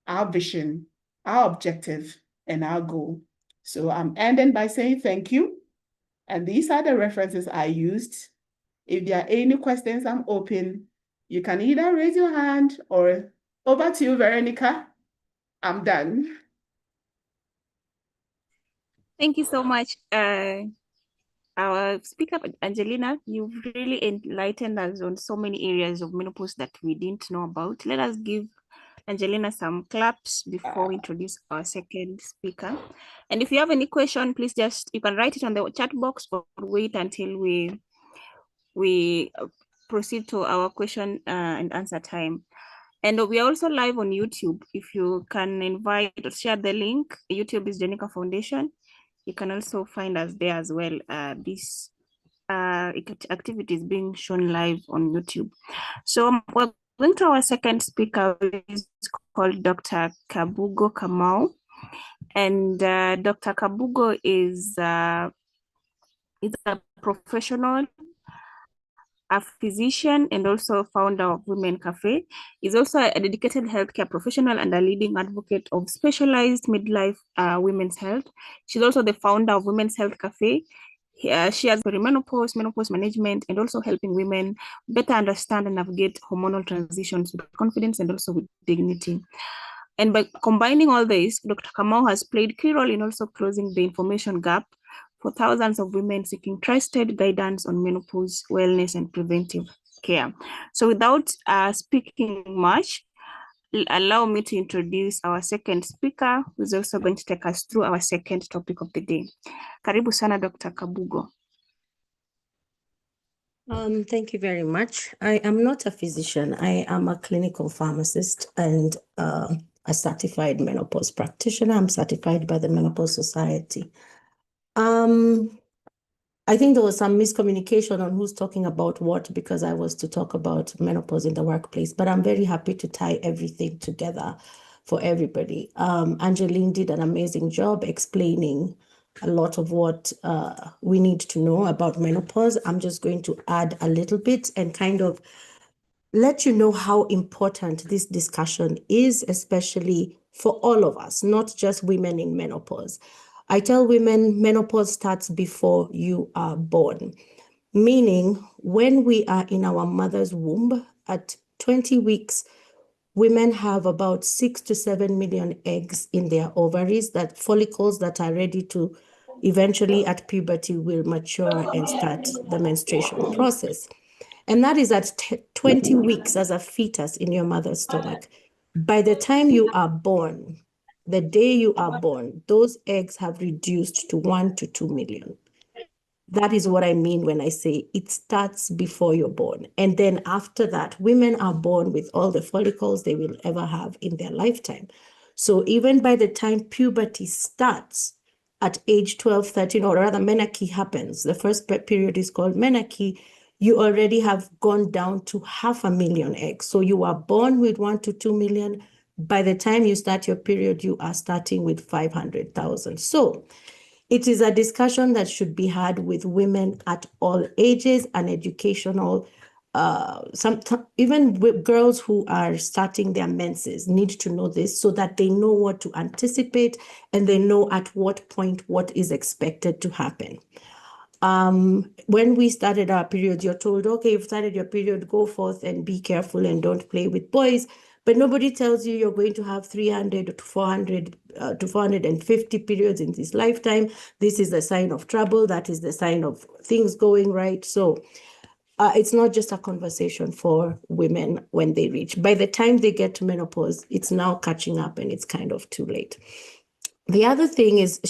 our vision, our objective, and our goal. So I'm ending by saying thank you. And these are the references I used. If there are any questions, I'm open. You can either raise your hand or over to you, Veronica. I'm done. Thank you so much. Our speaker, Angelina, you've really enlightened us on so many areas of menopause that we didn't know about. Let us give Angelina some claps before we introduce our second speaker. And if you have any question, please you can write it on the chat box or wait until we proceed to our question and answer time. And we are also live on YouTube. If you can invite or share the link, YouTube is Jenica Foundation. You can also find us there as well. This activity is being shown live on YouTube. So we're going to our second speaker, who is called Dr. Kabugo Kamau. And Dr. Kabugo is a professional, a physician, and also founder of Women Cafe. He's also a dedicated healthcare professional and a leading advocate of specialized midlife women's health. She's also the founder of Women's Health Cafe. She has perimenopause, menopause management, and also helping women better understand and navigate hormonal transitions with confidence and also with dignity. And by combining all this, Dr. Kamau has played key role in also closing the information gap for thousands of women seeking trusted guidance on menopause, wellness, and preventive care. So without speaking much, allow me to introduce our second speaker, who's also going to take us through our second topic of the day. Karibu sana, Dr. Kabugo. Thank you very much. I am not a physician. I am a clinical pharmacist and a certified menopause practitioner. I'm certified by the Menopause Society. I think there was some miscommunication on who's talking about what, because I was to talk about menopause in the workplace, but I'm very happy to tie everything together for everybody. Angeline did an amazing job explaining a lot of what we need to know about menopause. I'm just going to add a little bit and kind of let you know how important this discussion is, especially for all of us, not just women in menopause. I tell women menopause starts before you are born, meaning when we are in our mother's womb at 20 weeks, women have about 6 to 7 million eggs in their ovaries, that follicles that are ready to eventually at puberty will mature and start the menstruation process. And that is at 20 weeks as a fetus in your mother's stomach. By the time you are born, the day you are born, those eggs have reduced to 1 to 2 million. That is what I mean when I say it starts before you're born. And then after that, women are born with all the follicles they will ever have in their lifetime. So even by the time puberty starts at age 12, 13, or rather menarche happens, the first period is called menarche, you already have gone down to 500,000 eggs. So you are born with 1 to 2 million. By the time you start your period, you are starting with 500,000. So it is a discussion that should be had with women at all ages and educational. Even with girls who are starting their menses need to know this so that they know what to anticipate and they know at what point what is expected to happen. When we started our period, you're told, okay, you've started your period, go forth and be careful and don't play with boys. But nobody tells you you're going to have 300 to 400 to 450 periods in this lifetime. This is a sign of trouble. That is the sign of things going right. So it's not just a conversation for women when they reach. By the time they get to menopause, it's now catching up and it's kind of too late. The other thing is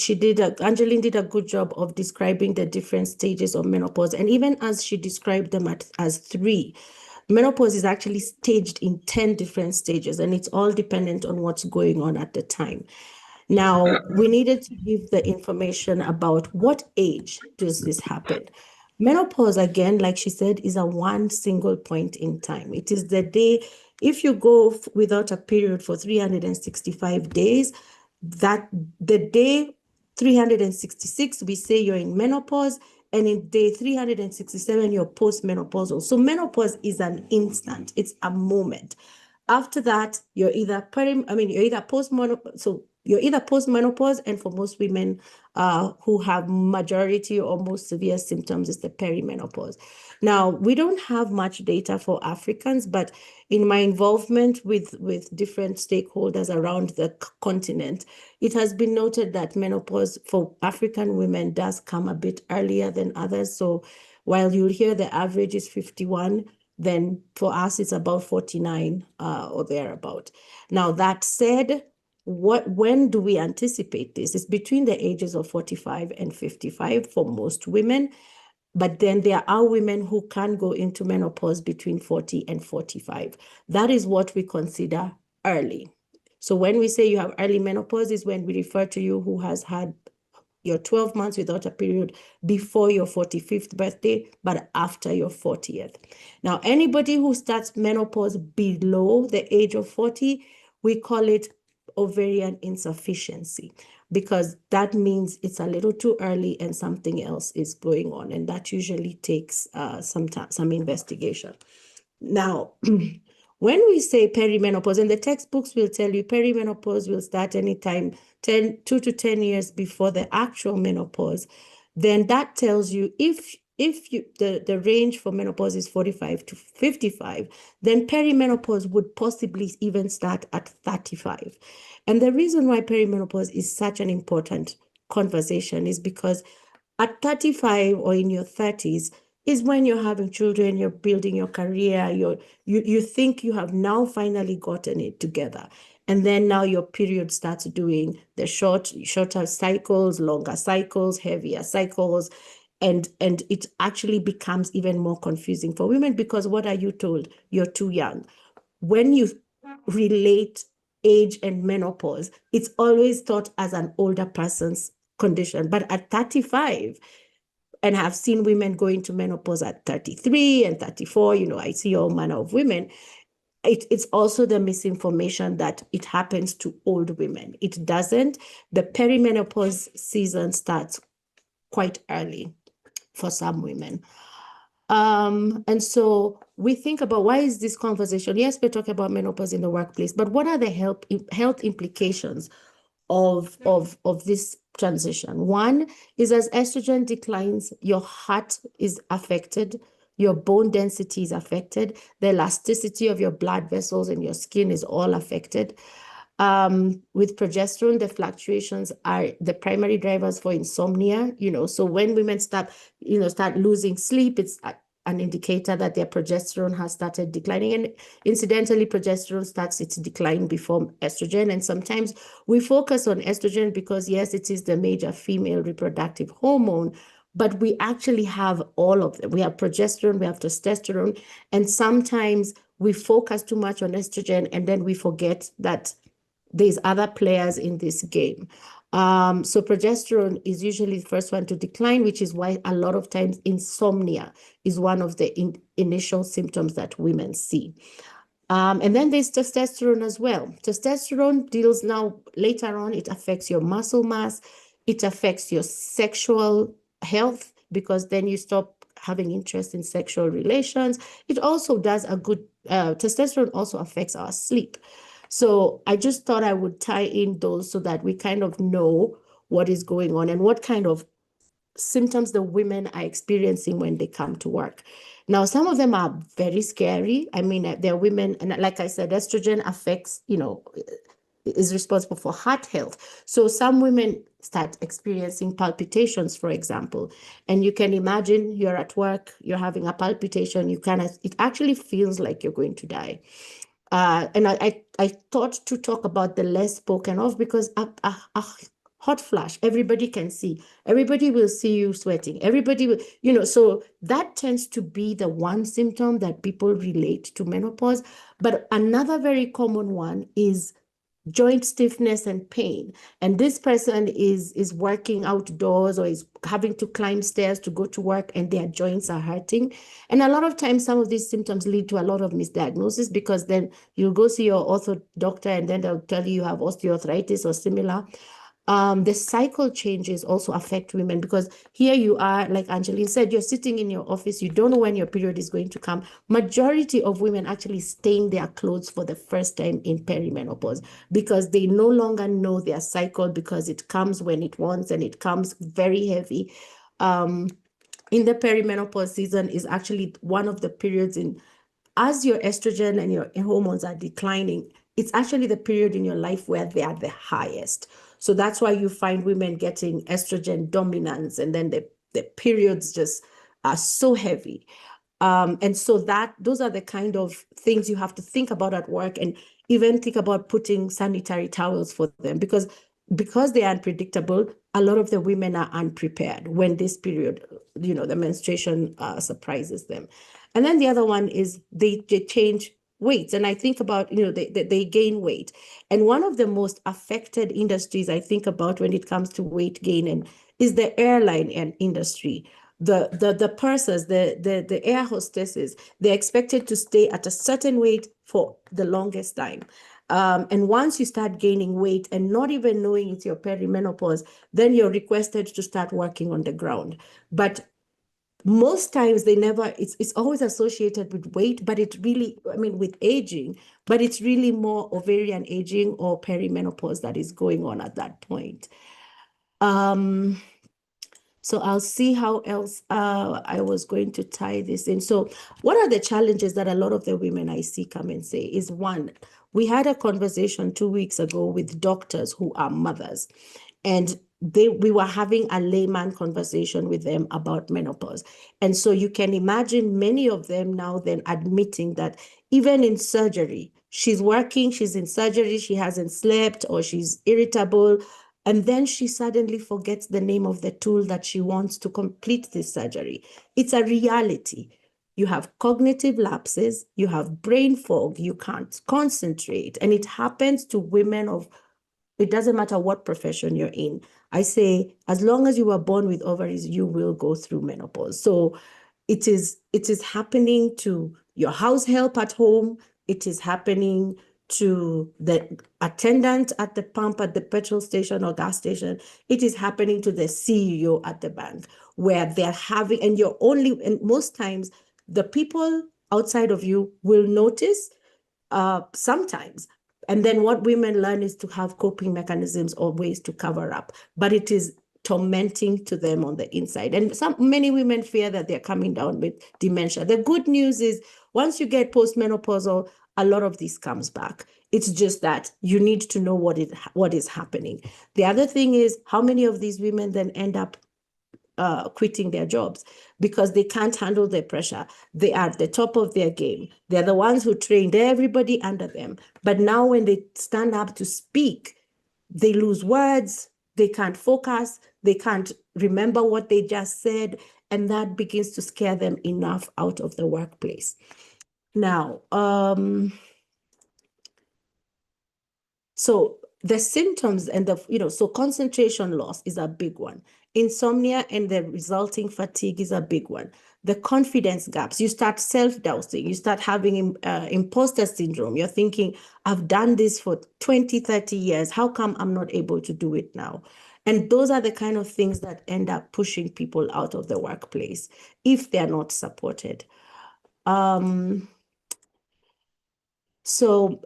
Angeline did a good job of describing the different stages of menopause. And even as she described them as 3, menopause is actually staged in 10 different stages, and it's all dependent on what's going on at the time. Now, we needed to give the information about what age does this happen. Menopause, again, like she said, is a one single point in time. It is the day, if you go without a period for 365 days, that the day 366, we say you're in menopause, and in day 367, you're postmenopausal. So menopause is an instant, it's a moment. After that, you're either postmenopausal. So you're either post-menopause, and for most women who have majority or most severe symptoms, is the perimenopause. Now, we don't have much data for Africans, but in my involvement with different stakeholders around the continent, it has been noted that menopause for African women does come a bit earlier than others. So while you'll hear the average is 51, then for us it's about 49 or thereabout. Now, that said, when do we anticipate this? It's between the ages of 45 and 55 for most women. But then there are women who can go into menopause between 40 and 45. That is what we consider early. So when we say you have early menopause is when we refer to you who has had your 12 months without a period before your 45th birthday, but after your 40th. Now, anybody who starts menopause below the age of 40, we call it ovarian insufficiency, because that means it's a little too early and something else is going on. And that usually takes some investigation. Now, when we say perimenopause, and the textbooks will tell you perimenopause will start anytime 2 to 10 years before the actual menopause, then that tells you if the range for menopause is 45 to 55, then perimenopause would possibly even start at 35. And the reason why perimenopause is such an important conversation is because at 35 or in your 30s is when you're having children, you're building your career, you think you have now finally gotten it together. And then now your period starts doing the shorter cycles, longer cycles, heavier cycles. And it actually becomes even more confusing for women, because what are you told? You're too young. When you relate age and menopause, it's always thought as an older person's condition. But at 35, and I've seen women go into menopause at 33 and 34, I see all manner of women. It's also the misinformation that it happens to old women. It doesn't. The perimenopause season starts quite early for some women. And so we think about, why is this conversation? Yes, we're talking about menopause in the workplace, but what are the health implications of this transition? One is, as estrogen declines, your heart is affected, your bone density is affected, the elasticity of your blood vessels and your skin is all affected. With progesterone, the fluctuations are the primary drivers for insomnia. So when women start losing sleep, it's an indicator that their progesterone has started declining. And incidentally, progesterone starts its decline before estrogen. And sometimes we focus on estrogen because, yes, it is the major female reproductive hormone, but we actually have all of them. We have progesterone, we have testosterone, and sometimes we focus too much on estrogen and then we forget that there's other players in this game. So progesterone is usually the first one to decline, which is why a lot of times insomnia is one of the initial symptoms that women see. And then there's testosterone as well. Testosterone deals now, later on, it affects your muscle mass. It affects your sexual health, because then you stop having interest in sexual relations. It also does testosterone also affects our sleep. So I just thought I would tie in those so that we kind of know what is going on and what kind of symptoms the women are experiencing when they come to work. Now, some of them are very scary. I mean, there are women, and like I said, estrogen affects, is responsible for heart health. So some women start experiencing palpitations, for example, and you can imagine you're at work, you're having a palpitation, it actually feels like you're going to die. And I thought to talk about the less spoken of, because a hot flash, everybody can see. Everybody will see you sweating. Everybody will, so that tends to be the one symptom that people relate to menopause. But another very common one is joint stiffness and pain. And this person is working outdoors or is having to climb stairs to go to work, and their joints are hurting. And a lot of times, some of these symptoms lead to a lot of misdiagnosis, because then you'll go see your ortho doctor and then they'll tell you have osteoarthritis or similar. The cycle changes also affect women, because here you are, like Angeline said, you're sitting in your office, you don't know when your period is going to come. Majority of women actually stain their clothes for the first time in perimenopause, because they no longer know their cycle, because it comes when it wants and it comes very heavy. In the perimenopause season is actually one of the periods as your estrogen and your hormones are declining, it's actually the period in your life where they are the highest. So that's why you find women getting estrogen dominance, and then the periods just are so heavy. And so those are the kind of things you have to think about at work, and even think about putting sanitary towels for them, because they are unpredictable. A lot of the women are unprepared when this period, the menstruation surprises them. And then the other one is they change weights. And I think about, they gain weight. And one of the most affected industries I think about when it comes to weight gain is the airline industry. The pursers, the air hostesses, they're expected to stay at a certain weight for the longest time. And once you start gaining weight and not even knowing it's your perimenopause, then you're requested to start working on the ground. But most times it's always associated with weight, but it really, with aging, but it's really more ovarian aging or perimenopause that is going on at that point. So I'll see how else I was going to tie this in. So what are the challenges that a lot of the women I see come and say is, one, we had a conversation 2 weeks ago with doctors who are mothers, and we were having a layman conversation with them about menopause. And so you can imagine many of them now then admitting that even in surgery, she's working, she's in surgery, she hasn't slept, or she's irritable, and then she suddenly forgets the name of the tool that she wants to complete this surgery. It's a reality. You have cognitive lapses, you have brain fog, you can't concentrate. And it happens to women it doesn't matter what profession you're in. I say, as long as you were born with ovaries, you will go through menopause. So it is happening to your house help at home. It is happening to the attendant at the pump at the petrol station or gas station. It is happening to the CEO at the bank, where they're having, and most times the people outside of you will notice sometimes. And then what women learn is to have coping mechanisms or ways to cover up, but it is tormenting to them on the inside. And many women fear that they're coming down with dementia. The good news is once you get postmenopausal, a lot of this comes back. It's just that you need to know what is happening. The other thing is, how many of these women then end up quitting their jobs because they can't handle the pressure. They are at the top of their game. They're the ones who trained everybody under them. But now when they stand up to speak, they lose words, they can't focus, they can't remember what they just said, and that begins to scare them enough out of the workplace. Now, so the symptoms and so concentration loss is a big one. Insomnia and the resulting fatigue is a big one. The confidence gaps, you start self-doubting, you start having imposter syndrome. You're thinking, I've done this for 20, 30 years. How come I'm not able to do it now? And those are the kind of things that end up pushing people out of the workplace if they're not supported. So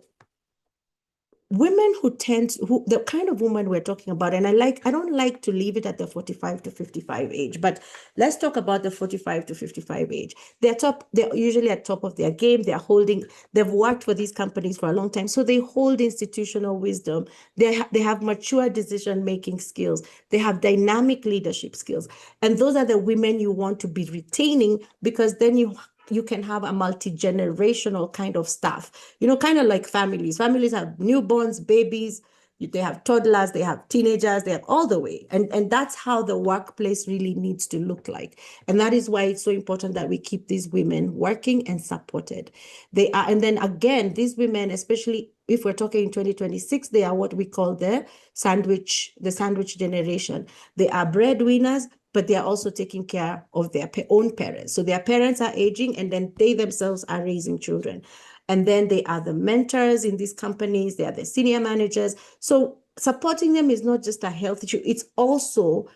women the kind of woman we're talking about, and I don't like to leave it at the 45 to 55 age, but let's talk about the 45 to 55 age. They're usually at top of their game. They've worked for these companies for a long time. So they hold institutional wisdom. They have mature decision-making skills. They have dynamic leadership skills. And those are the women you want to be retaining, because then you can have a multi-generational kind of staff, kind of like families. Families have newborns, babies, they have toddlers, they have teenagers, they have all the way. And that's how the workplace really needs to look like. And that is why it's so important that we keep these women working and supported. And then again, these women, especially if we're talking in 2026, they are what we call the sandwich generation. They are breadwinners, but they are also taking care of their own parents. So their parents are aging, and then they themselves are raising children. And then they are the mentors in these companies. They are the senior managers. So supporting them is not just a health issue, it's also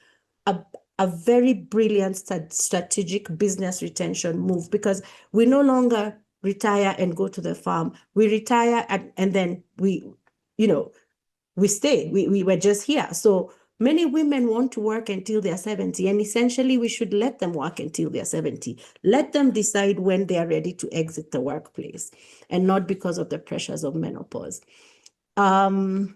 a, a very brilliant strategic business retention move, because we no longer retire and go to the farm. We retire and then we stay. We were just here. So many women want to work until they're 70, and essentially we should let them work until they're 70. Let them decide when they are ready to exit the workplace, and not because of the pressures of menopause. And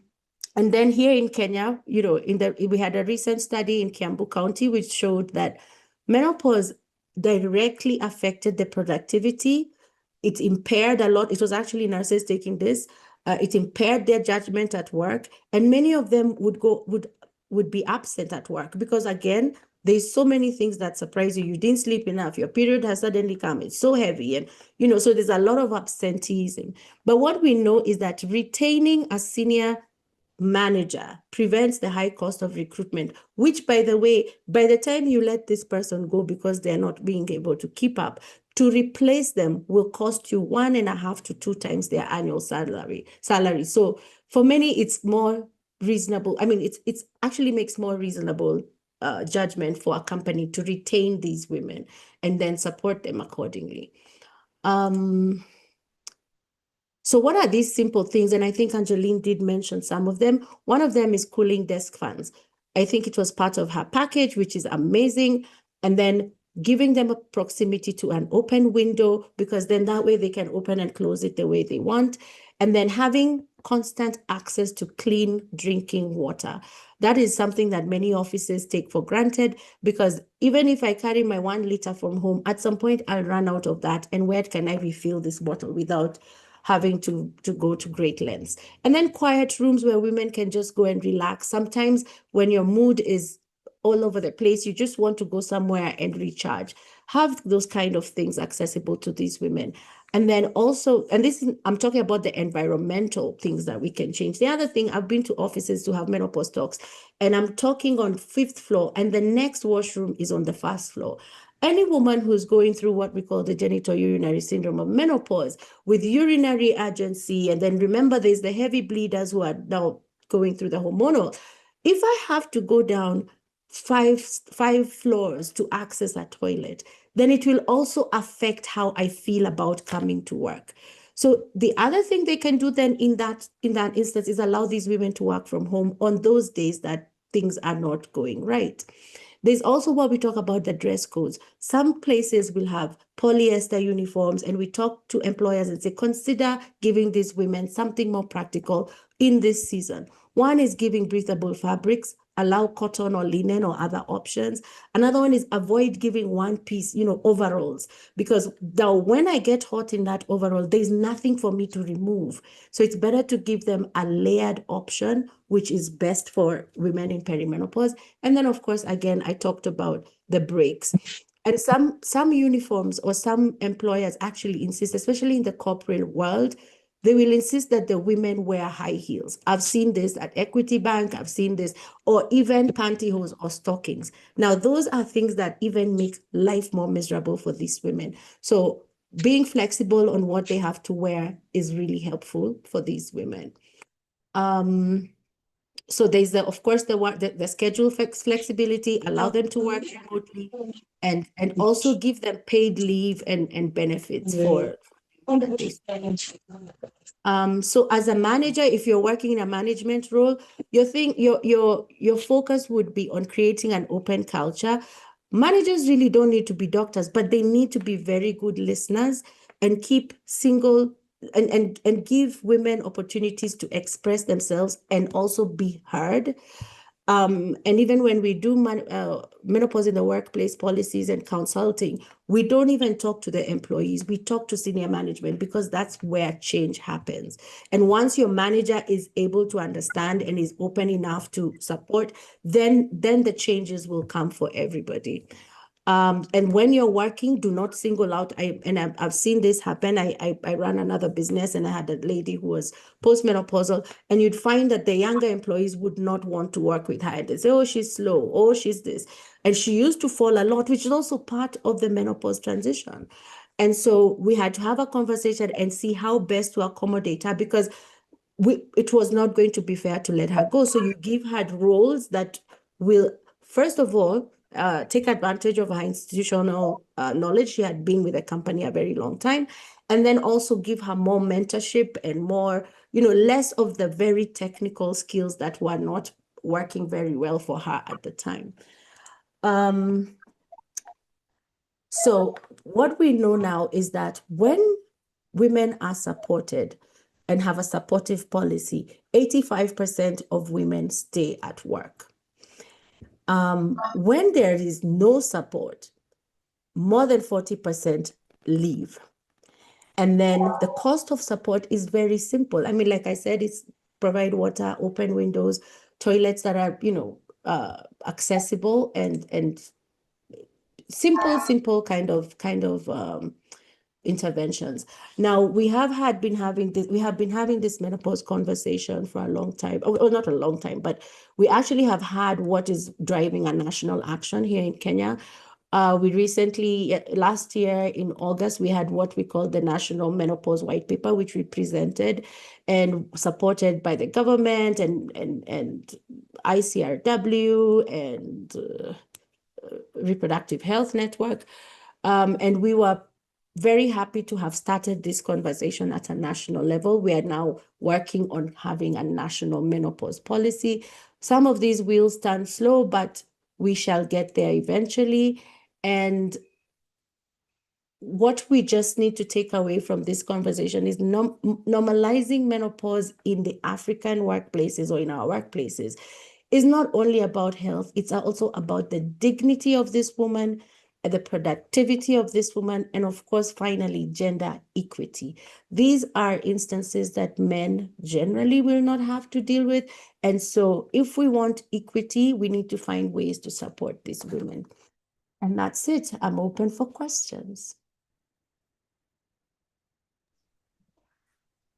then here in Kenya, we had a recent study in Kiambu County which showed that menopause directly affected the productivity. It impaired a lot. It was actually nurses taking this. It impaired their judgment at work, and many of them would be absent at work because, again, there's so many things that surprise you. You didn't sleep enough. Your period has suddenly come. It's so heavy, and so there's a lot of absenteeism. But what we know is that retaining a senior manager prevents the high cost of recruitment, which, by the way, by the time you let this person go because they're not being able to keep up, to replace them will cost you 1.5 to 2 times their annual salary. So for many, it's more reasonable. I mean, it's actually makes more reasonable judgment for a company to retain these women and then support them accordingly. So what are these simple things? And I think Angeline did mention some of them. One of them is cooling desk fans. I think it was part of her package, which is amazing. And then giving them a proximity to an open window, because then that way they can open and close it the way they want. And then having constant access to clean drinking water. That is something that many offices take for granted, because even if I carry my 1 liter from home, at some point I'll run out of that. And where can I refill this bottle without having to go to great lengths? And then quiet rooms where women can just go and relax. Sometimes when your mood is all over the place, you just want to go somewhere and recharge. Have those kind of things accessible to these women. And then also, and I'm talking about the environmental things that we can change. The other thing, I've been to offices to have menopause talks, and I'm talking on 5th floor, and the next washroom is on the 1st floor. Any woman who's going through what we call the genital urinary syndrome of menopause with urinary urgency, and then remember there's the heavy bleeders who are now going through the hormonal. If I have to go down five floors to access a toilet, then it will also affect how I feel about coming to work. So the other thing they can do then in that instance is allow these women to work from home on those days that things are not going right. There's also what we talk about, the dress codes. Some places will have polyester uniforms, and we talk to employers and say, consider giving these women something more practical in this season. One is giving breathable fabrics, allow cotton or linen or other options. Another one is avoid giving one piece, overalls, because now when I get hot in that overall, there's nothing for me to remove. So it's better to give them a layered option, which is best for women in perimenopause. And then, of course, again, I talked about the breaks. And some uniforms or some employers actually insist, especially in the corporate world, they will insist that the women wear high heels. I've seen this at Equity Bank. I've seen this, or even pantyhose or stockings. Now, those are things that even make life more miserable for these women. So being flexible on what they have to wear is really helpful for these women. So there's of course the schedule flexibility, allow them to work remotely, and also give them paid leave and benefits for so as a manager, if you're working in a management role, your focus would be on creating an open culture. Managers really don't need to be doctors, but they need to be very good listeners and keep and give women opportunities to express themselves and also be heard. And even when we do menopause in the workplace policies and consulting, we don't even talk to the employees. We talk to senior management, because that's where change happens. And once your manager is able to understand and is open enough to support, then the changes will come for everybody. And when you're working, do not single out. I've seen this happen. I ran another business, and I had a lady who was postmenopausal, and you'd find that the younger employees would not want to work with her. They say, oh, she's slow, oh, she's this. And she used to fall a lot, which is also part of the menopause transition. And so we had to have a conversation and see how best to accommodate her, because it was not going to be fair to let her go. So you give her roles that will, first of all, take advantage of her institutional knowledge. She had been with the company a very long time, and then also give her more mentorship and more, less of the very technical skills that were not working very well for her at the time. So what we know now is that when women are supported and have a supportive policy, 85% of women stay at work. When there is no support, more than 40% leave. And then the cost of support is very simple. I mean, like I said, it's provide water, open windows, toilets that are, accessible and simple kind of interventions. Now we have been having this menopause conversation for a long time. Oh, not a long time, but we actually have had what is driving a national action here in Kenya. We recently, last year in August, we had what we call the National Menopause White Paper, which we presented and supported by the government and ICRW and Reproductive Health Network. And we were very happy to have started this conversation at a national level. We are now working on having a national menopause policy. Some of these will stand slow, but we shall get there eventually. And what we just need to take away from this conversation is normalizing menopause in the African workplaces or in our workplaces is not only about health, it's also about the dignity of this woman, the productivity of this woman, and of course, finally, gender equity. These are instances that men generally will not have to deal with. And so if we want equity, we need to find ways to support these women. And that's it. I'm open for questions.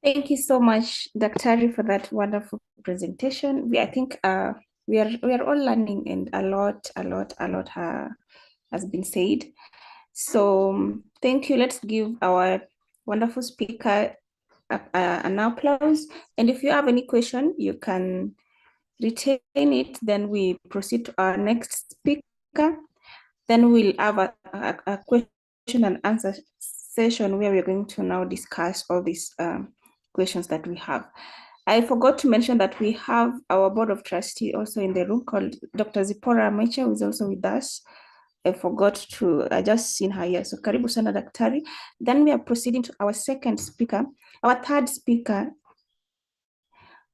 Thank you so much, Daktari, for that wonderful presentation. I think we are all learning, and a lot has been said. So thank you. Let's give our wonderful speaker an applause. And if you have any question, you can retain it. Then we proceed to our next speaker. Then we'll have a question and answer session where we're going to now discuss all these questions that we have. I forgot to mention that we have our board of trustees also in the room called Dr. Zipporah Mecha, who is also with us. I just seen her here. So karibu sana daktari. Then we are proceeding to our second speaker. Our third speaker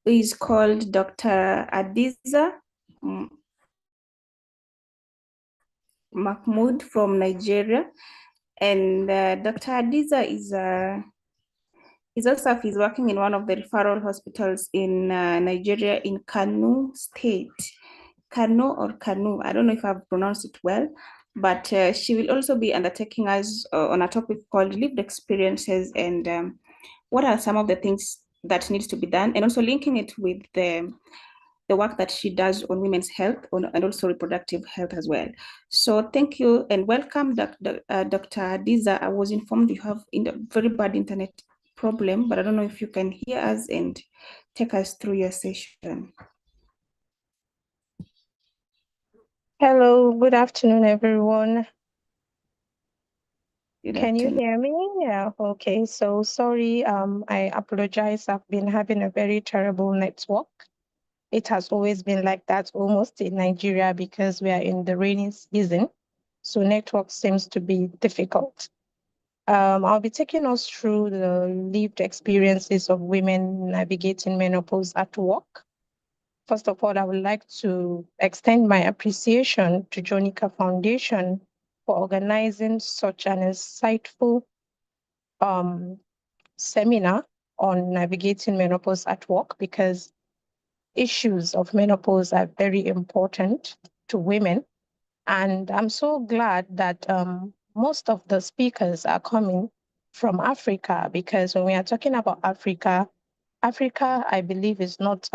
is called Dr. Adiza Mahmoud from Nigeria. And Dr. Adiza is working in one of the referral hospitals in Nigeria in Kano State. Kano or Kanu, I don't know if I've pronounced it well, but she will also be undertaking us on a topic called lived experiences and what are some of the things that needs to be done, and also linking it with the work that she does on women's health and also reproductive health as well. So thank you and welcome, Dr. Adiza. I was informed you have a very bad internet problem, but I don't know if you can hear us and take us through your session. Hello, good afternoon, everyone. Good Can you afternoon. hear me? Yeah, okay. So sorry, I apologize. I've been having a very terrible network. It has always been like that almost in Nigeria because we are in the rainy season. So network seems to be difficult. I'll be taking us through the lived experiences of women navigating menopause at work. First of all, I would like to extend my appreciation to Jonica Foundation for organizing such an insightful seminar on navigating menopause at work, because issues of menopause are very important to women. And I'm so glad that most of the speakers are coming from Africa, because when we are talking about Africa, I believe, is not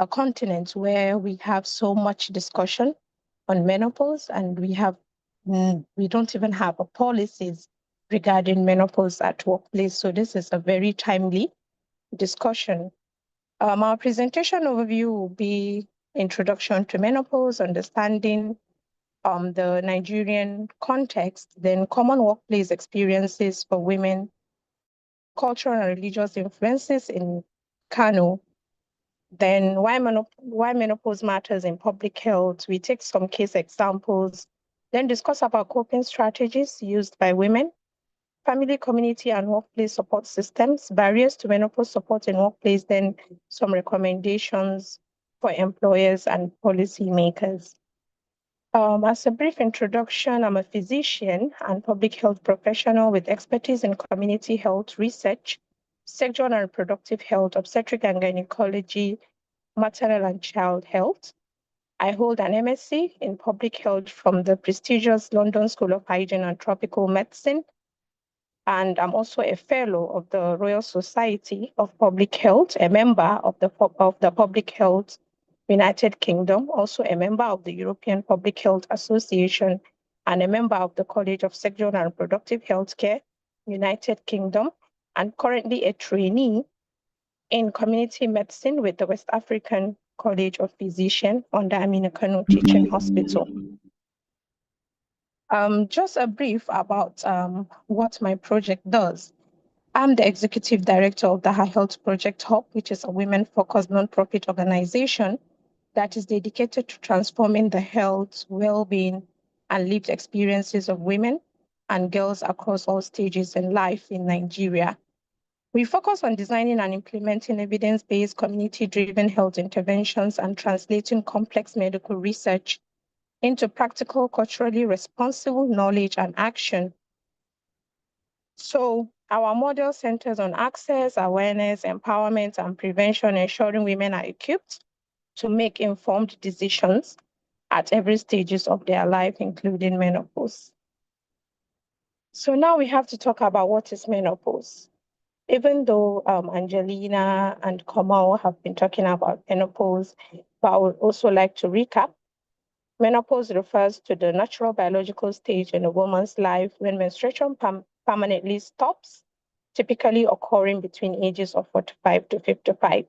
a continent where we have so much discussion on menopause, and we don't even have policies regarding menopause at workplace. So this is a very timely discussion. Our presentation overview will be introduction to menopause, understanding the Nigerian context, then common workplace experiences for women, cultural and religious influences in Kano, then why menopause matters in public health. We take some case examples, then discuss about coping strategies used by women, family, community, and workplace support systems, barriers to menopause support in workplace, then some recommendations for employers and policymakers. As a brief introduction, I'm a physician and public health professional with expertise in community health research, sexual and reproductive health, obstetric and gynecology, maternal and child health. I hold an MSc in public health from the prestigious London School of Hygiene and Tropical Medicine. And I'm also a fellow of the Royal Society of Public Health, a member of the Public Health United Kingdom, also a member of the European Public Health Association, and a member of the College of Sexual and Reproductive Healthcare, United Kingdom, and currently a trainee in community medicine with the West African College of Physicians under Aminu Kano Teaching Hospital. Just a brief about what my project does. I'm the executive director of the High Health Project Hub, which is a women-focused nonprofit organization that is dedicated to transforming the health, well-being, and lived experiences of women and girls across all stages in life in Nigeria. We focus on designing and implementing evidence-based, community-driven health interventions and translating complex medical research into practical, culturally responsible knowledge and action. So our model centers on access, awareness, empowerment, and prevention, ensuring women are equipped to make informed decisions at every stages of their life, including menopause. So now we have to talk about what is menopause. Even though Angelina and Kamal have been talking about menopause, but I would also like to recap. Menopause refers to the natural biological stage in a woman's life when menstruation permanently stops, typically occurring between ages of 45 to 55.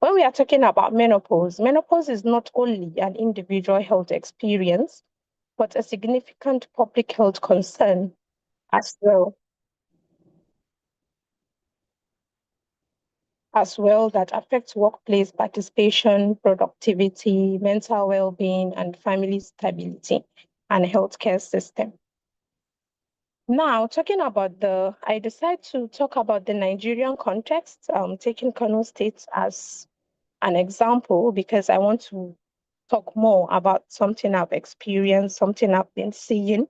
When we are talking about menopause is not only an individual health experience, but a significant public health concern as well. That affects workplace participation, productivity, mental well-being, and family stability and healthcare system. Now, I decided to talk about the Nigerian context, taking Kano State as an example, because I want to talk more about something I've experienced, something I've been seeing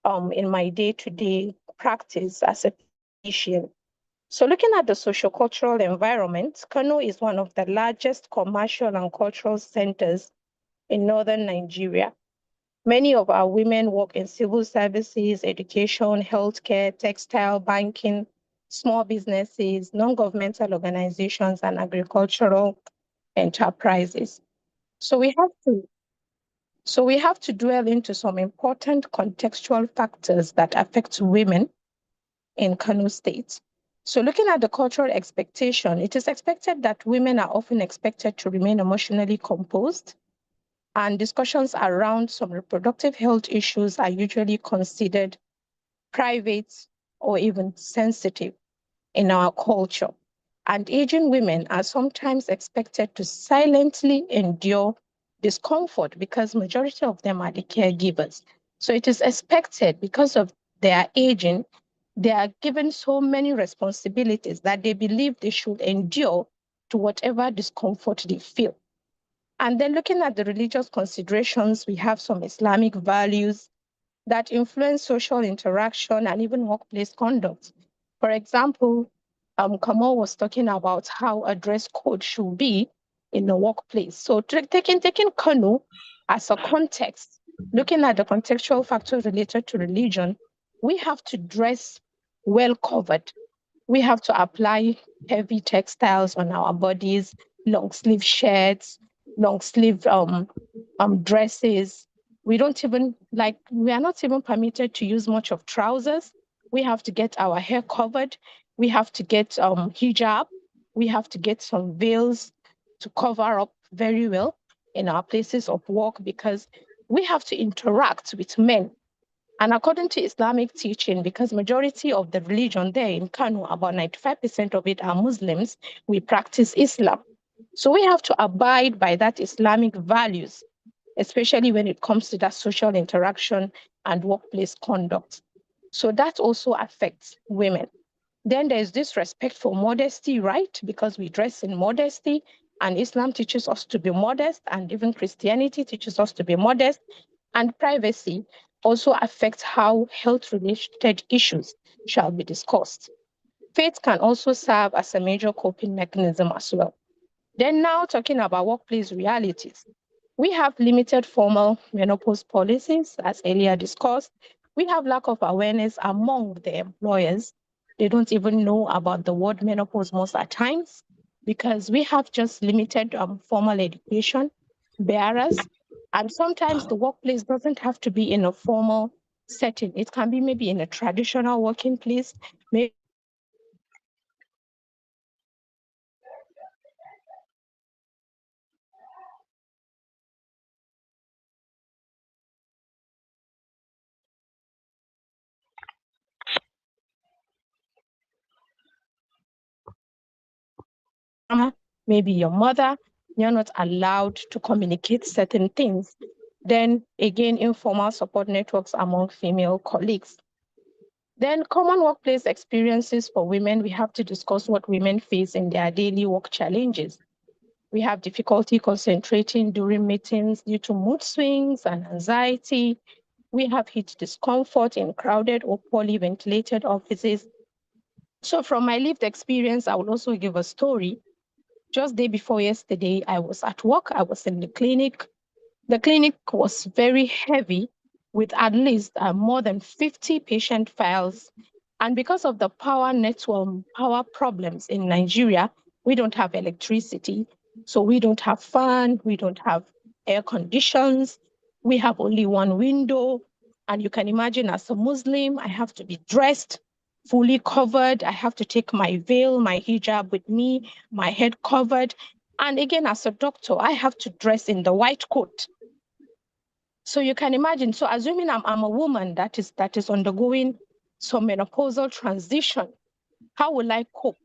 in my day-to-day practice as a physician. So looking at the sociocultural environment, Kano is one of the largest commercial and cultural centers in northern Nigeria. Many of our women work in civil services, education, healthcare, textile, banking, small businesses, non-governmental organizations, and agricultural enterprises. So we have to dwell into some important contextual factors that affect women in Kano State. So looking at the cultural expectation, it is expected that women are often expected to remain emotionally composed, and discussions around some reproductive health issues are usually considered private or even sensitive in our culture. And aging women are sometimes expected to silently endure discomfort because majority of them are the caregivers. So it is expected because of their aging, they are given so many responsibilities that they believe they should endure to whatever discomfort they feel. And then looking at the religious considerations, we have some Islamic values that influence social interaction and even workplace conduct. For example, Kamal was talking about how a dress code should be in the workplace. So taking Kanu as a context, looking at the contextual factors related to religion, we have to dress well covered. We have to apply heavy textiles on our bodies, long sleeve shirts, long sleeve dresses. We are not even permitted to use much of trousers. We have to get our hair covered. We have to get hijab. We have to get some veils to cover up very well in our places of work because we have to interact with men. And according to Islamic teaching, because majority of the religion there in Kano, about 95% of it are Muslims, we practice Islam. So we have to abide by that Islamic values, especially when it comes to that social interaction and workplace conduct. So that also affects women. Then there's this respect for modesty, right? Because we dress in modesty, and Islam teaches us to be modest, and even Christianity teaches us to be modest. And privacy also affects how health related issues shall be discussed. Faith can also serve as a major coping mechanism as well. Then, now talking about workplace realities, we have limited formal menopause policies, as earlier discussed. We have lack of awareness among the employers. They don't even know about the word menopause most at times because we have just limited formal education bearers. And sometimes the workplace doesn't have to be in a formal setting. It can be maybe in a traditional working place, maybe maybe your mother, you're not allowed to communicate certain things. Then again, informal support networks among female colleagues. Then common workplace experiences for women, we have to discuss what women face in their daily work challenges. We have difficulty concentrating during meetings due to mood swings and anxiety. We have heat discomfort in crowded or poorly ventilated offices. So from my lived experience, I will also give a story. Just day before yesterday, I was at work. I was in the clinic. The clinic was very heavy with at least more than 50 patient files. And because of the power network, power problems in Nigeria, we don't have electricity. So we don't have fan, we don't have air conditions. We have only one window. And you can imagine as a Muslim, I have to be dressed, fully covered. I have to take my veil, my hijab with me, my head covered. And again, as a doctor, I have to dress in the white coat. So you can imagine, so assuming I'm a woman that is undergoing some menopausal transition, how will I cope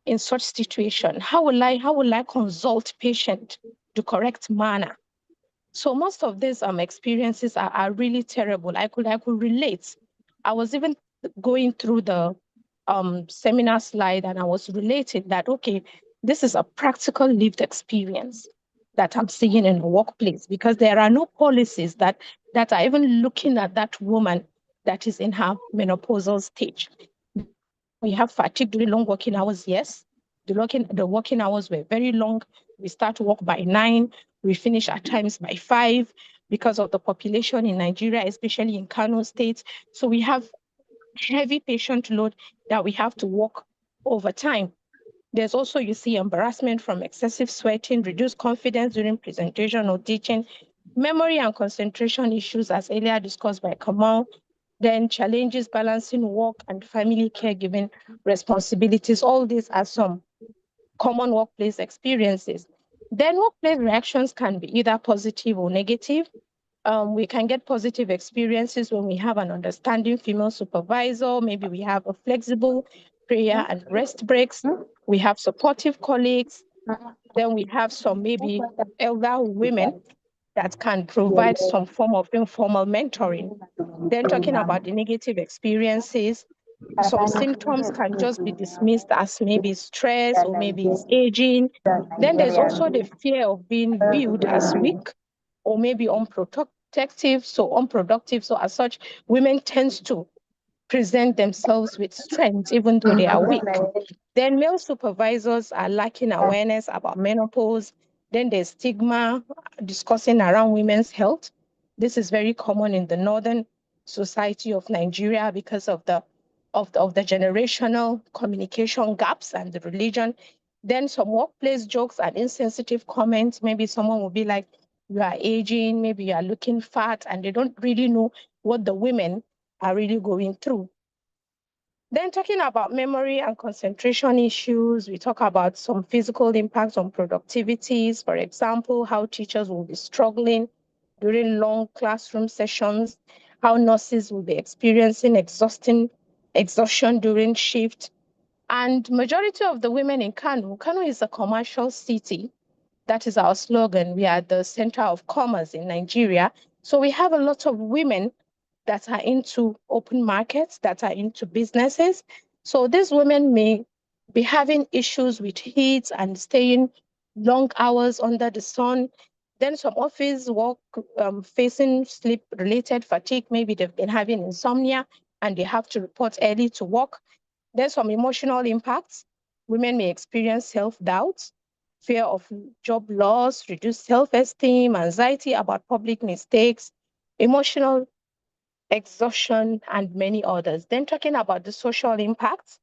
in such situation? How will I consult patient the correct manner? So most of these experiences are really terrible. I could relate. I was even going through the seminar slide and I was relating that, okay, this is a practical lived experience that I'm seeing in the workplace because there are no policies that are even looking at that woman that is in her menopausal stage. We have fatigue during long working hours, yes. The working hours were very long. We start work by 9, we finish at times by 5 because of the population in Nigeria, especially in Kano State. So we have heavy patient load that we have to work over time. There's also, you see, embarrassment from excessive sweating, reduced confidence during presentation or teaching, memory and concentration issues, as earlier discussed by Kamal, then challenges balancing work and family caregiving responsibilities. All these are some common workplace experiences. Then workplace reactions can be either positive or negative. We can get positive experiences when we have an understanding female supervisor. Maybe we have a flexible prayer and rest breaks. We have supportive colleagues. Then we have some maybe elder women that can provide some form of informal mentoring. Then talking about the negative experiences, some symptoms can just be dismissed as maybe stress or maybe it's aging. Then there's also the fear of being viewed as weak or maybe unprotective, so unproductive. So as such, women tends to present themselves with strength even though they are weak. Then male supervisors are lacking awareness about menopause. Then there's stigma discussing around women's health. This is very common in the northern society of Nigeria because of the generational communication gaps and the religion. Then some workplace jokes and insensitive comments. Maybe someone will be like, you are aging, maybe you are looking fat, and they don't really know what the women are really going through. Then talking about memory and concentration issues, we talk about some physical impacts on productivities. For example, how teachers will be struggling during long classroom sessions, how nurses will be experiencing exhaustion during shift. And majority of the women in Kano is a commercial city. That is our slogan. We are the center of commerce in Nigeria. So we have a lot of women that are into open markets, that are into businesses. So these women may be having issues with heat and staying long hours under the sun. Then some office work facing sleep-related fatigue. Maybe they've been having insomnia and they have to report early to work. Then some emotional impacts. Women may experience self-doubt, fear of job loss, reduced self-esteem, anxiety about public mistakes, emotional exhaustion, and many others. Then talking about the social impacts,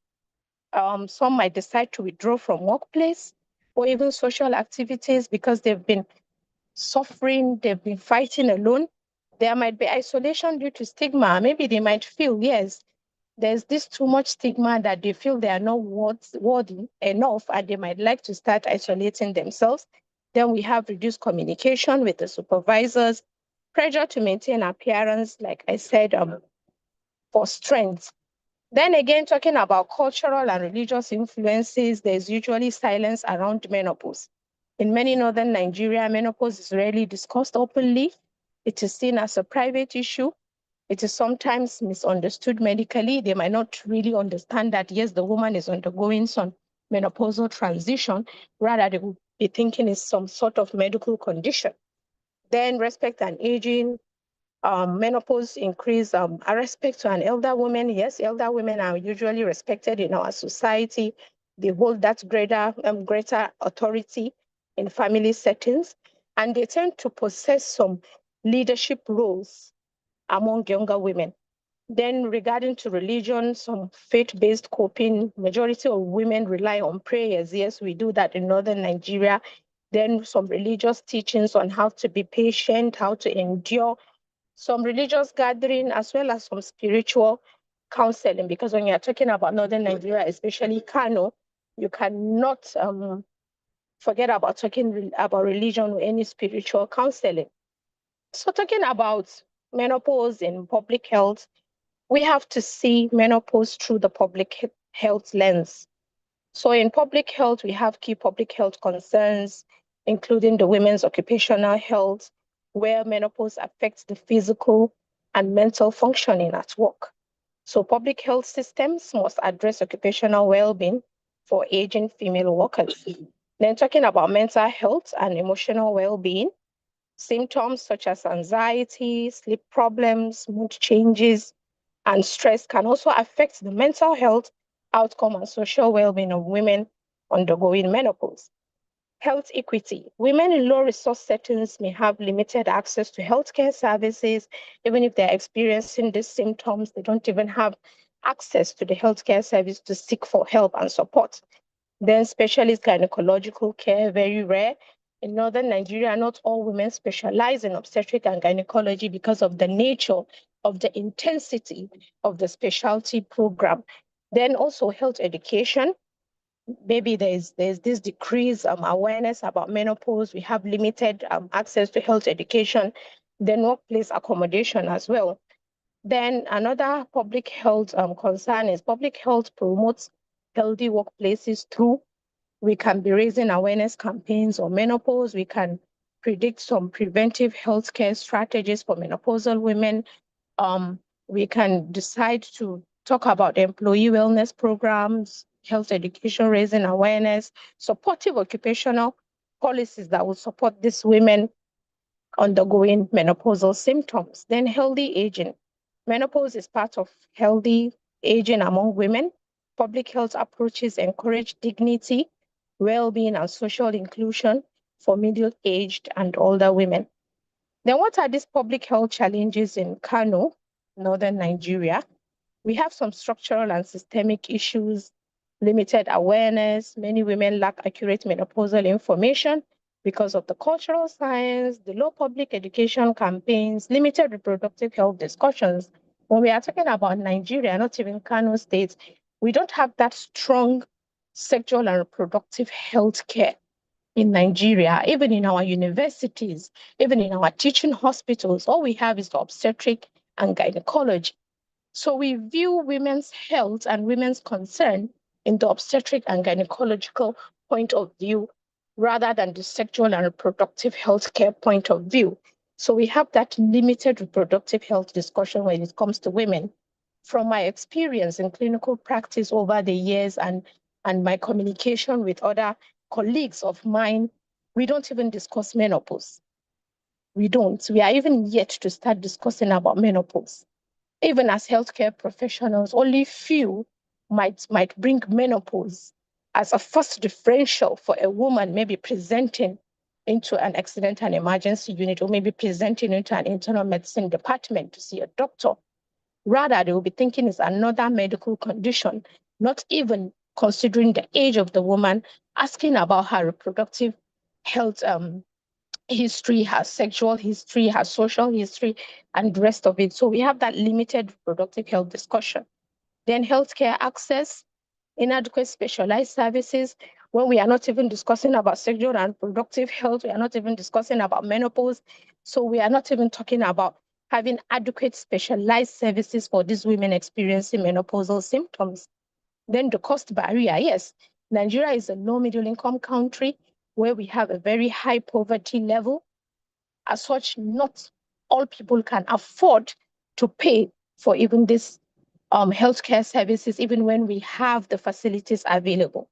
some might decide to withdraw from workplace or even social activities because they've been suffering, they've been fighting alone. There might be isolation due to stigma. Maybe they might feel, yes, there's this too much stigma that they feel they are not worthy enough and they might like to start isolating themselves. Then we have reduced communication with the supervisors, pressure to maintain appearance, like I said, for strength. Then again, talking about cultural and religious influences, there's usually silence around menopause. In many northern Nigeria, menopause is rarely discussed openly. It is seen as a private issue. It is sometimes misunderstood medically. They might not really understand that, yes, the woman is undergoing some menopausal transition. Rather, they will be thinking it's some sort of medical condition. Then respect and aging, menopause increase a respect to an elder woman. Yes, elder women are usually respected in our society. They hold that greater authority in family settings, and they tend to possess some leadership roles among younger women. Then regarding to religion, some faith-based coping, majority of women rely on prayers. Yes, we do that in northern Nigeria. Then some religious teachings on how to be patient, how to endure, some religious gathering, as well as some spiritual counseling. Because when you're talking about northern Nigeria, especially Kano, you cannot forget about talking about religion or any spiritual counseling. So talking about menopause in public health, we have to see menopause through the public health lens. So in public health, we have key public health concerns, including the women's occupational health, where menopause affects the physical and mental functioning at work. So public health systems must address occupational well-being for aging female workers. Then talking about mental health and emotional well-being, symptoms such as anxiety, sleep problems, mood changes, and stress can also affect the mental health outcome and social well-being of women undergoing menopause. Health equity. Women in low resource settings may have limited access to healthcare services. Even if they're experiencing these symptoms, they don't even have access to the healthcare service to seek for help and support. Then specialist gynecological care, very rare. In northern Nigeria, not all women specialize in obstetric and gynecology because of the nature of the intensity of the specialty program. Then also health education. Maybe there's this decrease awareness about menopause. We have limited access to health education. Then workplace accommodation as well. Then another public health concern is public health promotes healthy workplaces through we can be raising awareness campaigns on menopause. We can predict some preventive healthcare strategies for menopausal women. We can decide to talk about employee wellness programs, health education, raising awareness, supportive occupational policies that will support these women undergoing menopausal symptoms. Then healthy aging. Menopause is part of healthy aging among women. Public health approaches encourage dignity, well-being, and social inclusion for middle-aged and older women. Then what are these public health challenges in Kano, northern Nigeria? We have some structural and systemic issues, limited awareness. Many women lack accurate menopausal information because of the cultural science, the low public education campaigns, limited reproductive health discussions. When we are talking about Nigeria, not even Kano State, We don't have that strong sexual and reproductive health care in Nigeria, even in our universities, even in our teaching hospitals. All we have is the obstetric and gynecology. So we view women's health and women's concern in the obstetric and gynecological point of view rather than the sexual and reproductive health care point of view. So we have that limited reproductive health discussion when it comes to women. From my experience in clinical practice over the years and my communication with other colleagues of mine, we don't even discuss menopause. We don't. We are even yet to start discussing about menopause. Even as healthcare professionals, only few might bring menopause as a first differential for a woman maybe presenting into an accident and emergency unit or maybe presenting into an internal medicine department to see a doctor. Rather, they will be thinking it's another medical condition, not even considering the age of the woman, asking about her reproductive health history, her sexual history, her social history, and the rest of it. So we have that limited reproductive health discussion. Then healthcare access, inadequate specialized services, when we are not even discussing about sexual and reproductive health, we are not even discussing about menopause. So we are not even talking about having adequate specialized services for these women experiencing menopausal symptoms. Then the cost barrier, yes, Nigeria is a low middle income country where we have a very high poverty level. As such, not all people can afford to pay for even these healthcare services, even when we have the facilities available.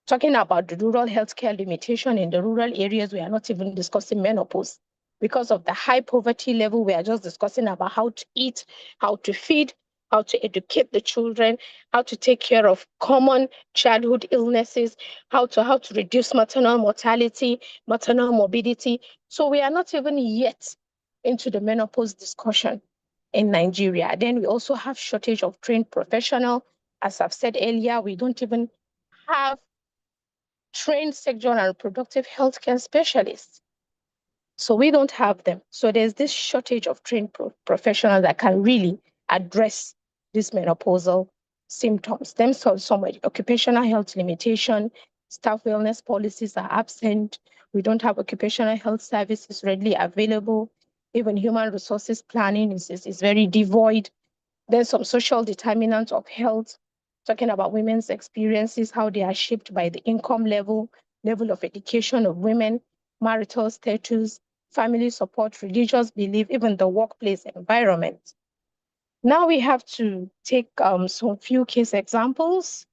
Talking about the rural healthcare limitation in the rural areas, we are not even discussing menopause. Because of the high poverty level, we are just discussing about how to eat, how to feed, how to educate the children, how to take care of common childhood illnesses, how to reduce maternal mortality, maternal morbidity. So we are not even yet into the menopause discussion in Nigeria. Then we also have shortage of trained professionals. As I've said earlier, we don't even have trained sexual and reproductive healthcare specialists. So we don't have them. So there's this shortage of trained professionals that can really address these menopausal symptoms. Then some occupational health limitation, staff wellness policies are absent. We don't have occupational health services readily available. Even human resources planning is very devoid. There's some social determinants of health, talking about women's experiences, how they are shaped by the income level, level of education of women, marital status, family support, religious belief, even the workplace environment. Now we have to take some few case examples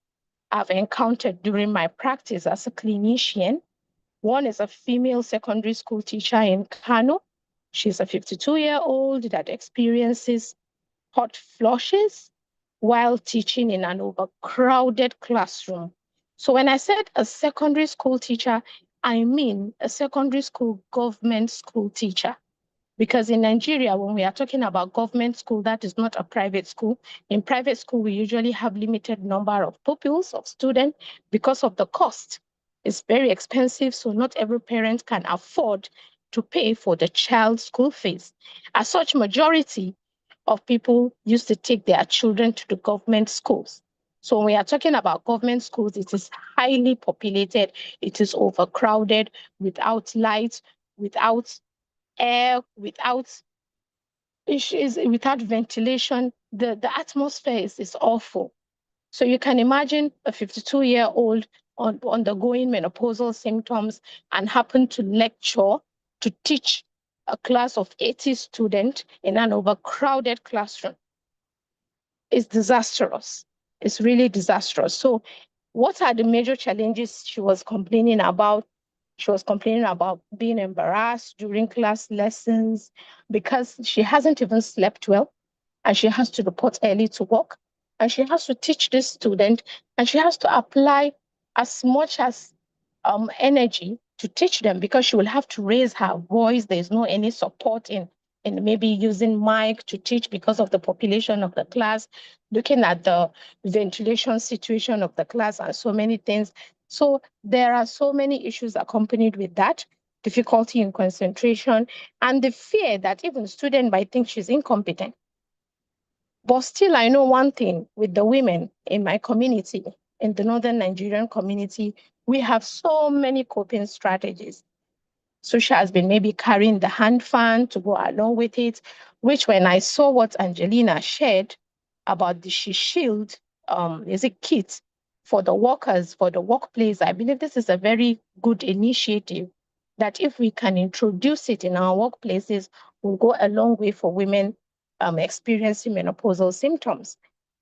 I've encountered during my practice as a clinician. One is a female secondary school teacher in Kano. She's a 52-year-old that experiences hot flushes while teaching in an overcrowded classroom. So when I said a secondary school teacher, I mean a secondary school government school teacher. Because in Nigeria, when we are talking about government school, that is not a private school. In private school, we usually have limited number of pupils, of students, because of the cost. It's very expensive, so not every parent can afford to pay for the child's school fees. As such, majority of people used to take their children to the government schools. So when we are talking about government schools, it is highly populated, it is overcrowded, without light, without air, without issues, without ventilation. The atmosphere is awful. So you can imagine a 52-year-old undergoing menopausal symptoms and happen to lecture, to teach a class of 80 students in an overcrowded classroom. It's disastrous. It's really disastrous. So what are the major challenges she was complaining about? She was complaining about being embarrassed during class lessons because she hasn't even slept well and she has to report early to work and she has to teach this student and she has to apply as much as energy to teach them because she will have to raise her voice. There's no any support in maybe using mic to teach because of the population of the class, looking at the ventilation situation of the class and so many things. So there are so many issues accompanied with that, difficulty in concentration, and the fear that even student might think she's incompetent. But still, I know one thing with the women in my community, in the Northern Nigerian community, we have so many coping strategies. So she has been maybe carrying the hand fan to go along with it, which when I saw what Angelina shared about the She Shield, is it kit for the workers, for the workplace, I believe this is a very good initiative that if we can introduce it in our workplaces, will go a long way for women experiencing menopausal symptoms.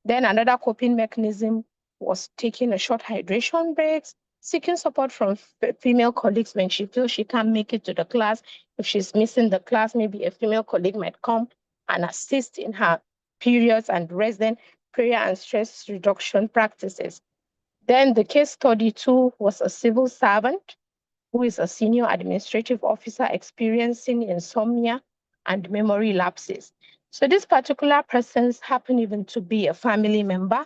Then another coping mechanism was taking a short hydration breaks, seeking support from female colleagues when she feels she can't make it to the class. If she's missing the class, maybe a female colleague might come and assist in her periods and rest. Then prayer and stress reduction practices. Then the case study two was a civil servant who is a senior administrative officer experiencing insomnia and memory lapses. So this particular person happened even to be a family member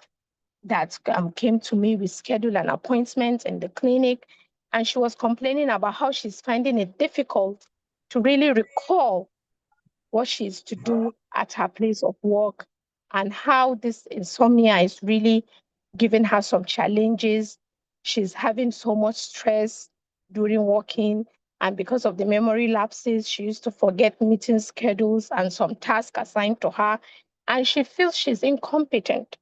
that came to me. We scheduled an appointment in the clinic, and she was complaining about how she's finding it difficult to really recall what she's to do at her place of work and how this insomnia is really giving her some challenges. She's having so much stress during working. And because of the memory lapses, she used to forget meeting schedules and some tasks assigned to her. And she feels she's incompetent.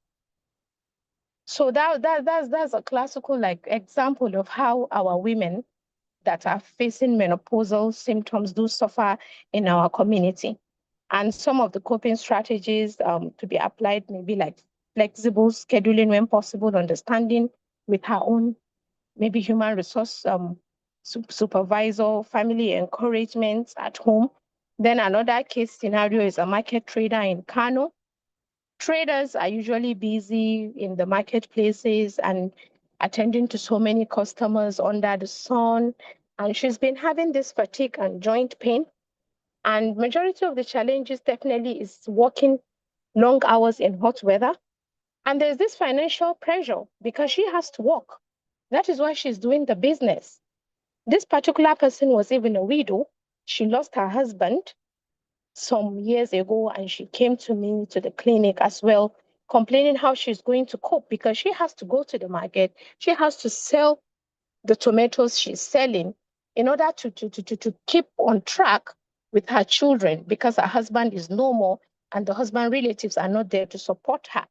So that's a classical like example of how our women that are facing menopausal symptoms do suffer in our community. And some of the coping strategies to be applied maybe like flexible scheduling when possible, understanding with her own maybe human resource supervisor, family encouragement at home. Then another case scenario is a market trader in Kano. Traders are usually busy in the marketplaces and attending to so many customers under the sun. And she's been having this fatigue and joint pain. And majority of the challenges definitely is working long hours in hot weather. And there's this financial pressure because she has to work. That is why she's doing the business. This particular person was even a widow. She lost her husband some years ago, and she came to me to the clinic as well, complaining how she's going to cope because she has to go to the market. She has to sell the tomatoes she's selling in order to keep on track with her children because her husband is no more and the husband relatives are not there to support her.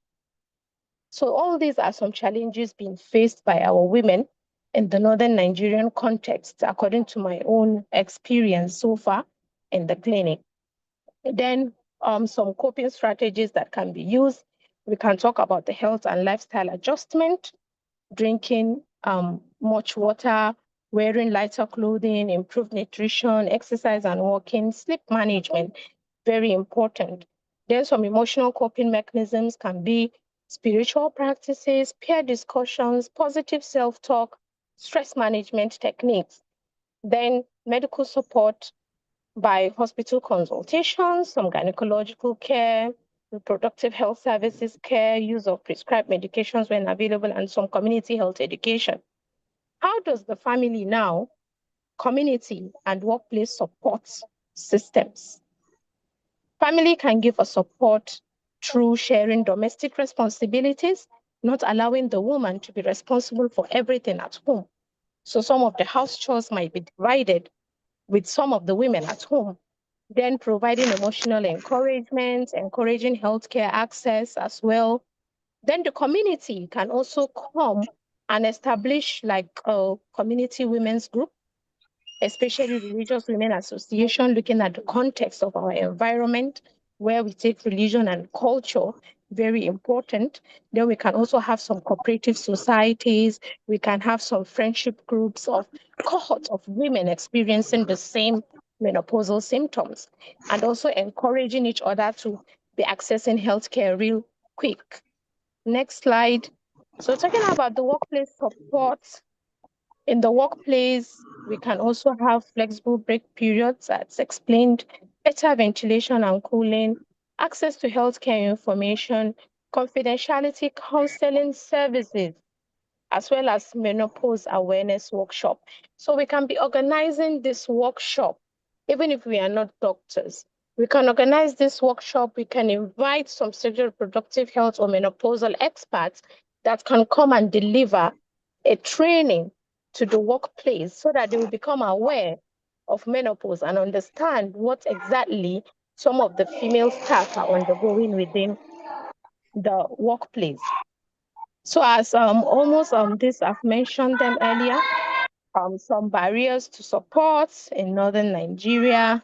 So all these are some challenges being faced by our women in the Northern Nigerian context, according to my own experience so far in the clinic. Then some coping strategies that can be used. We can talk about the health and lifestyle adjustment, drinking much water, wearing lighter clothing, improved nutrition, exercise and walking, sleep management, very important. Then some emotional coping mechanisms can be spiritual practices, peer discussions, positive self-talk, stress management techniques. Then medical support by hospital consultations, some gynecological care, reproductive health services care, use of prescribed medications when available, and some community health education. How does the family now, community, and workplace support systems? Family can give a support through sharing domestic responsibilities, not allowing the woman to be responsible for everything at home. So some of the house chores might be divided with some of the women at home, then providing emotional encouragement, encouraging healthcare access as well. Then the community can also come and establish like a community women's group, especially religious women association, looking at the context of our environment where we take religion and culture very important. Then we can also have some cooperative societies. We can have some friendship groups of cohorts of women experiencing the same menopausal symptoms, and also encouraging each other to be accessing healthcare real quick. Next slide. So talking about the workplace support, in the workplace, we can also have flexible break periods, as explained, better ventilation and cooling, access to healthcare information, confidentiality counseling services, as well as menopause awareness workshop. So we can be organizing this workshop, even if we are not doctors. We can organize this workshop. We can invite some sexual reproductive health or menopausal experts that can come and deliver a training to the workplace so that they will become aware of menopause and understand what exactly some of the female staff are undergoing within the workplace. So as almost this I've mentioned them earlier, some barriers to support in northern Nigeria,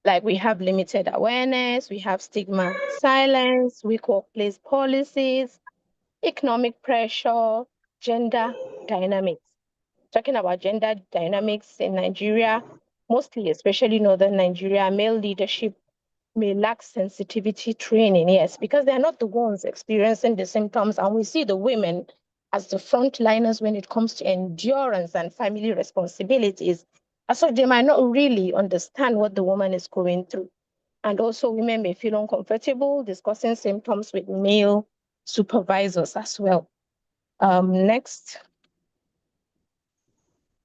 like we have limited awareness, we have stigma, silence, weak workplace policies, economic pressure, gender dynamics. Talking about gender dynamics in Nigeria, mostly, especially northern Nigeria, male leadership may lack sensitivity training, yes, because they're not the ones experiencing the symptoms. And we see the women as the frontliners when it comes to endurance and family responsibilities. And so they might not really understand what the woman is going through. And also, women may feel uncomfortable discussing symptoms with male supervisors as well. Next.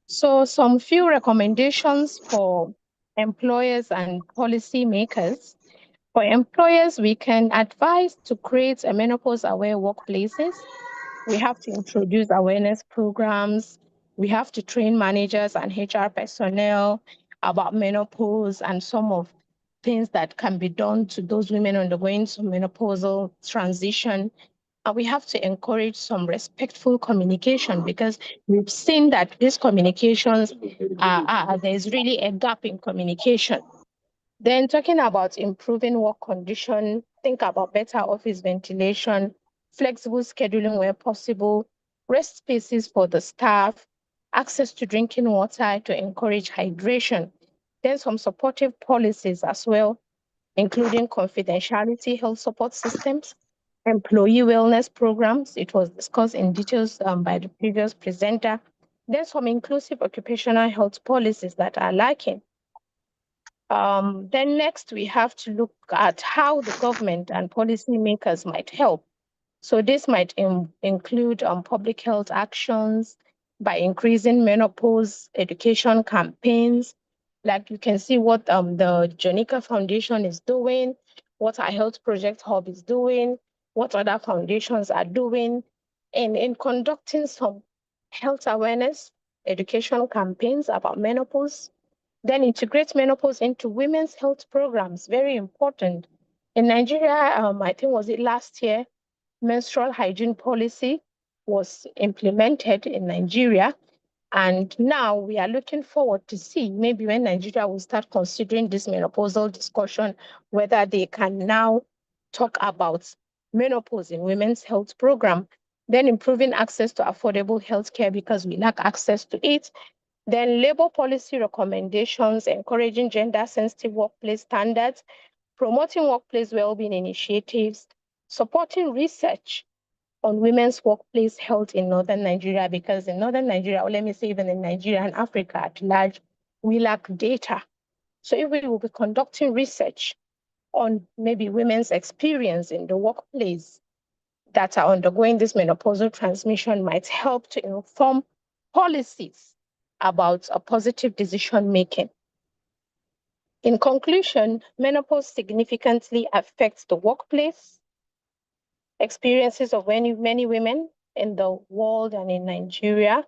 So, some few recommendations for employers and policymakers. For employers, we can advise to create a menopause aware workplaces. We have to introduce awareness programs. We have to train managers and HR personnel about menopause and some of things that can be done to those women undergoing some menopausal transition. And we have to encourage some respectful communication because we've seen that these communications there's really a gap in communication. Then talking about improving work condition, think about better office ventilation, flexible scheduling where possible, rest spaces for the staff, access to drinking water to encourage hydration. Then some supportive policies as well, including confidentiality health support systems, employee wellness programs. It was discussed in details by the previous presenter. Then some inclusive occupational health policies that are lacking. Then next, we have to look at how the government and policymakers might help. So this might include public health actions by increasing menopause education campaigns. Like you can see what the Jonica Foundation is doing, what our Health Project Hub is doing, what other foundations are doing, and in conducting some health awareness education campaigns about menopause. Then integrate menopause into women's health programs, very important. In Nigeria, I think was it last year, menstrual hygiene policy was implemented in Nigeria. And now we are looking forward to see maybe when Nigeria will start considering this menopausal discussion, whether they can now talk about menopause in women's health program, then improving access to affordable healthcare because we lack access to it. Then labor policy recommendations, encouraging gender sensitive workplace standards, promoting workplace well-being initiatives, supporting research on women's workplace health in northern Nigeria, because in northern Nigeria, or let me say even in Nigeria and Africa at large, we lack data. So if we will be conducting research on maybe women's experience in the workplace that are undergoing this menopausal transmission might help to inform policies about a positive decision making. In conclusion, menopause significantly affects the workplace, experiences of many women in the world and in Nigeria.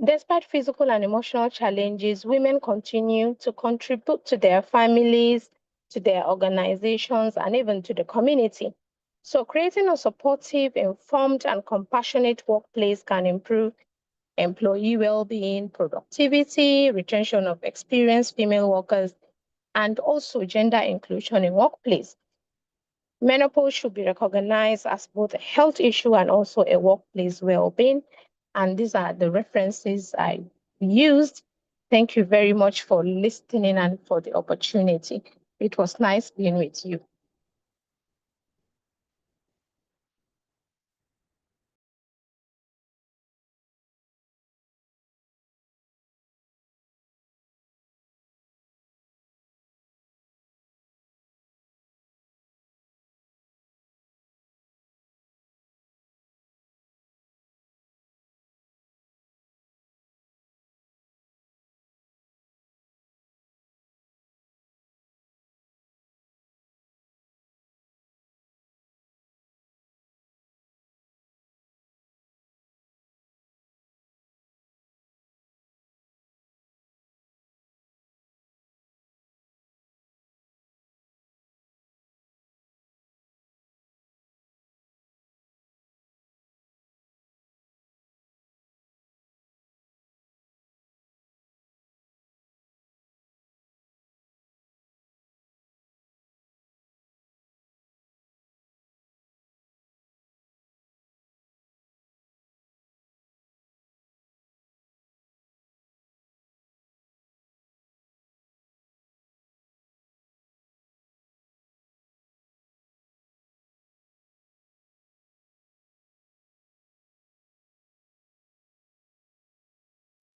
Despite physical and emotional challenges, women continue to contribute to their families, to their organizations, and even to the community. So creating a supportive, informed, and compassionate workplace can improve employee well-being, productivity, retention of experienced female workers, and also gender inclusion in workplace. Menopause should be recognized as both a health issue and also a workplace well-being. And these are the references I used. Thank you very much for listening and for the opportunity. It was nice being with you.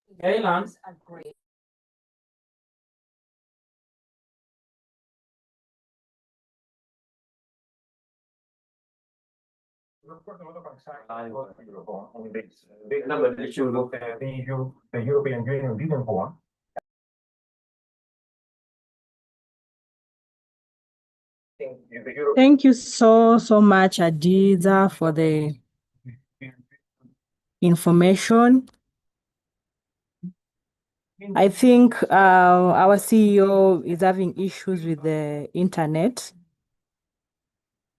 Big number of issues of the European Union didn't want. Thank you so much, Adiza, for the information. I think our CEO is having issues with the internet.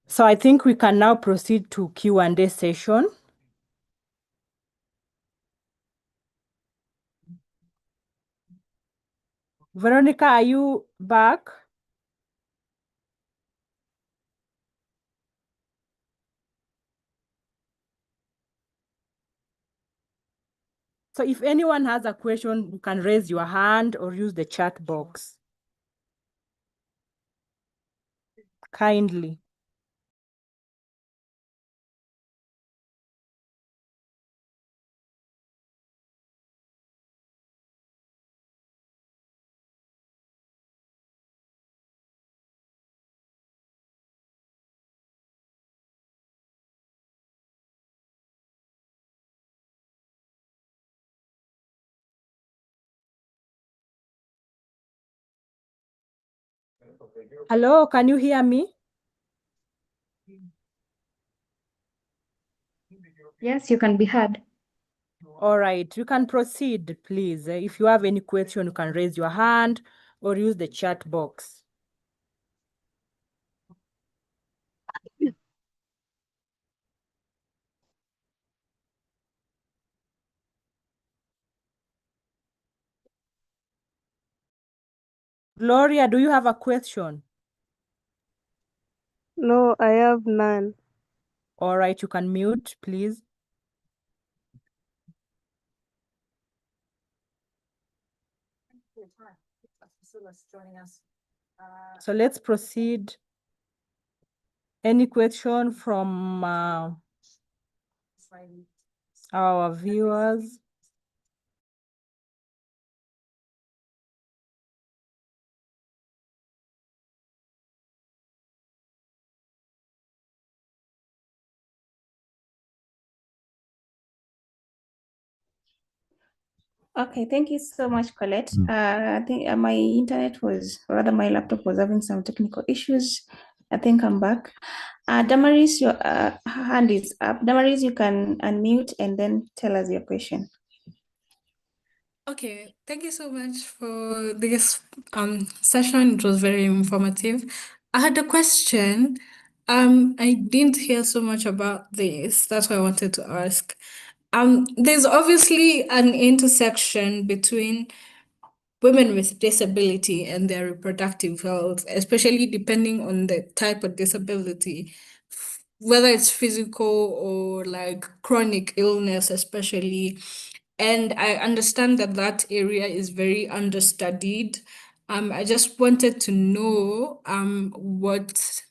So I think we can now proceed to Q&A session. Veronica, are you back? So if anyone has a question, you can raise your hand or use the chat box. Kindly. Hello, can you hear me? Yes, you can be heard. All right, you can proceed, please. If you have any question, you can raise your hand or use the chat box. Gloria, do you have a question? No, I have none. All right, you can mute, please. So let's proceed. Any question from our viewers? Okay, thank you so much, Colette. I think my internet was, rather my laptop was having some technical issues. I think I'm back. Damaris, your hand is up. Damaris, you can unmute and then tell us your question. Okay, thank you so much for this session. It was very informative. I had a question. I didn't hear so much about this. That's why I wanted to ask. There's obviously an intersection between women with disability and their reproductive health, especially depending on the type of disability, whether it's physical or like chronic illness, especially. And I understand that that area is very understudied. I just wanted to know what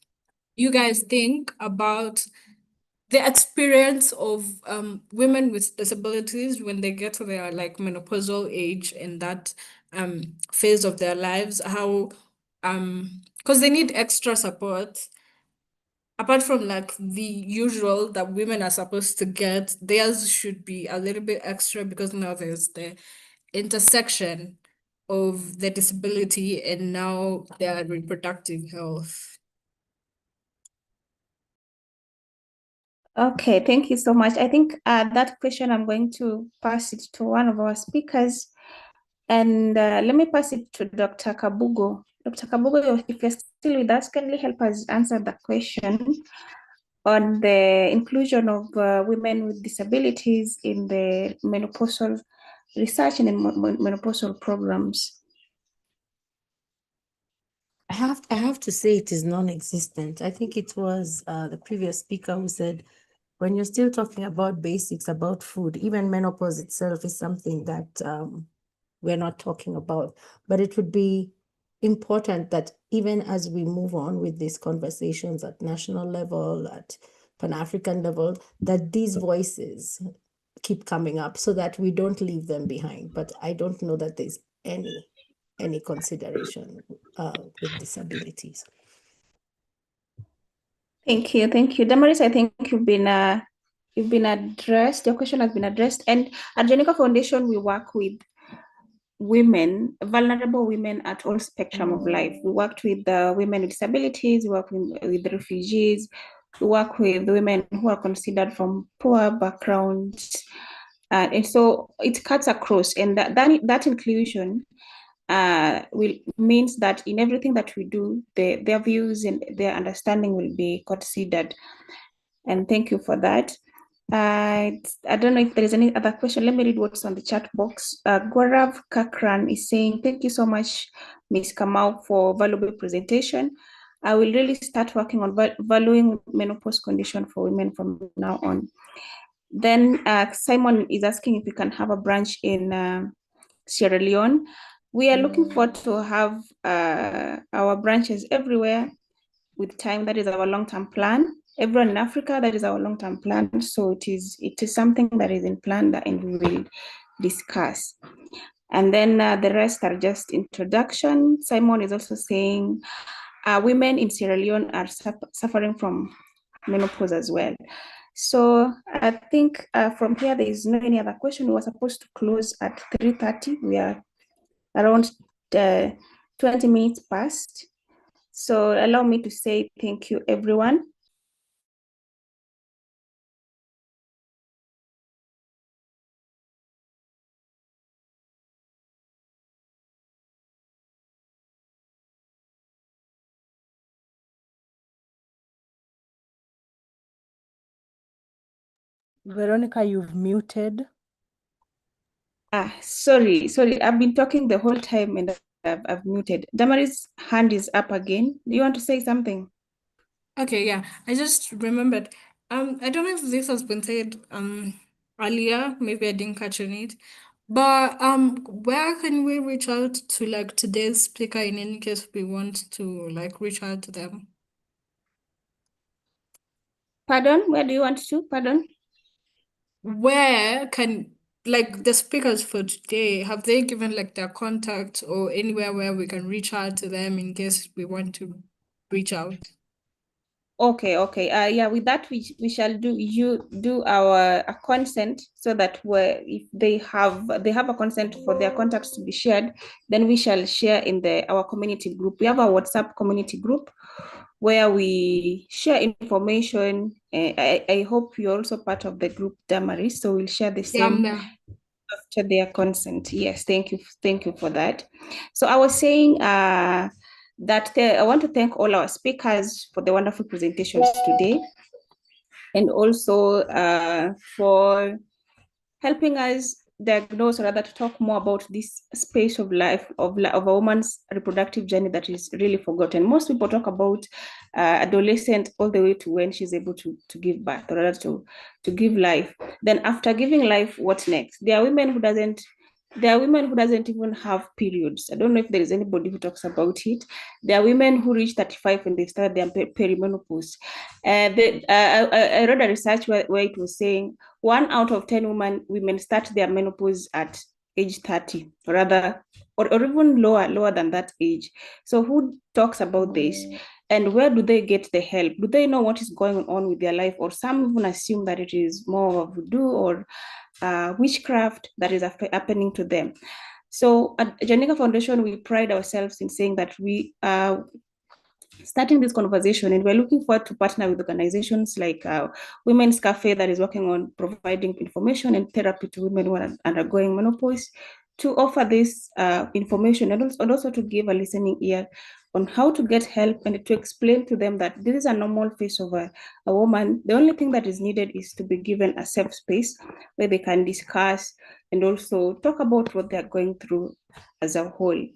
you guys think about the experience of women with disabilities when they get to their like menopausal age in that phase of their lives, how because they need extra support apart from like the usual that women are supposed to get. Theirs should be a little bit extra because now there's the intersection of the disability and now their reproductive health. Okay, thank you so much. I think that question I'm going to pass it to one of our speakers. And let me pass it to Dr. Kabugo. Dr. Kabugo, if you're still with us, kindly help us answer the question on the inclusion of women with disabilities in the menopausal research and in menopausal programs. I have to say it is non-existent. I think it was the previous speaker who said, when you're still talking about basics, about food, even menopause itself is something that we're not talking about. But it would be important that even as we move on with these conversations at national level, at Pan-African level, that these voices keep coming up so that we don't leave them behind. But I don't know that there's any consideration with disabilities. Thank you, Damaris. I think you've been addressed. Your question has been addressed. And at Jenica Foundation, we work with women, vulnerable women at all spectrum of life. We worked with women with disabilities. We work with refugees. We work with women who are considered from poor backgrounds, and so it cuts across. And that inclusion means that in everything that we do, their views and their understanding will be considered. And thank you for that. I don't know if there is any other question. Let me read what's on the chat box. Gaurav Kakran is saying, thank you so much, Ms. Kamau, for valuable presentation. I will really start working on valuing menopause condition for women from now on. Then Simon is asking if we can have a branch in Sierra Leone. We are looking forward to have our branches everywhere with time. That is our long-term plan. Everyone in Africa, that is our long-term plan. So it is something that is in plan and we will discuss. And then the rest are just introduction. Simon is also saying women in Sierra Leone are suffering from menopause as well. So I think from here, there is no any other question. We were supposed to close at 3:30. We are around 20 minutes past. So allow me to say thank you, everyone. Veronica, you've muted. Sorry. I've been talking the whole time and I've muted. Damari's hand is up again. Do you want to say something? Okay, yeah. I just remembered. I don't know if this has been said earlier. Maybe I didn't catch on it. But where can we reach out to like today's speaker in any case we want to like reach out to them? Pardon? Where do you want to? Pardon? Where can like the speakers for today, have they given like their contact or anywhere where we can reach out to them in case we want to reach out? Okay. Yeah, with that we shall do our a consent so that if they have a consent for their contacts to be shared, then we shall share in our community group. We have a WhatsApp community group where we share information. I hope you're also part of the group, Damaris. So we'll share the same after their consent. Yes, thank you for that. So I was saying that I want to thank all our speakers for the wonderful presentations today, and also for helping us diagnose, or rather to talk more about this space of life of a woman's reproductive journey that is really forgotten. Most people talk about adolescent all the way to when she's able to give birth, or rather to give life. Then after giving life, what next? There are women who doesn't even have periods. I don't know if there is anybody who talks about it. There are women who reach 35 and they start their perimenopause. I read a research where it was saying 1 out of 10 women start their menopause at age 30, or even lower than that age. So who talks about this? And where do they get the help? Do they know what is going on with their life? Or some even assume that it is more of voodoo or witchcraft that is happening to them. So at Janika Foundation, we pride ourselves in saying that we are starting this conversation, and we're looking forward to partner with organizations like Women's Cafe that is working on providing information and therapy to women who are undergoing menopause, to offer this information and also to give a listening ear on how to get help, and to explain to them that this is a normal phase of a woman. The only thing that is needed is to be given a safe space where they can discuss and also talk about what they're going through as a whole.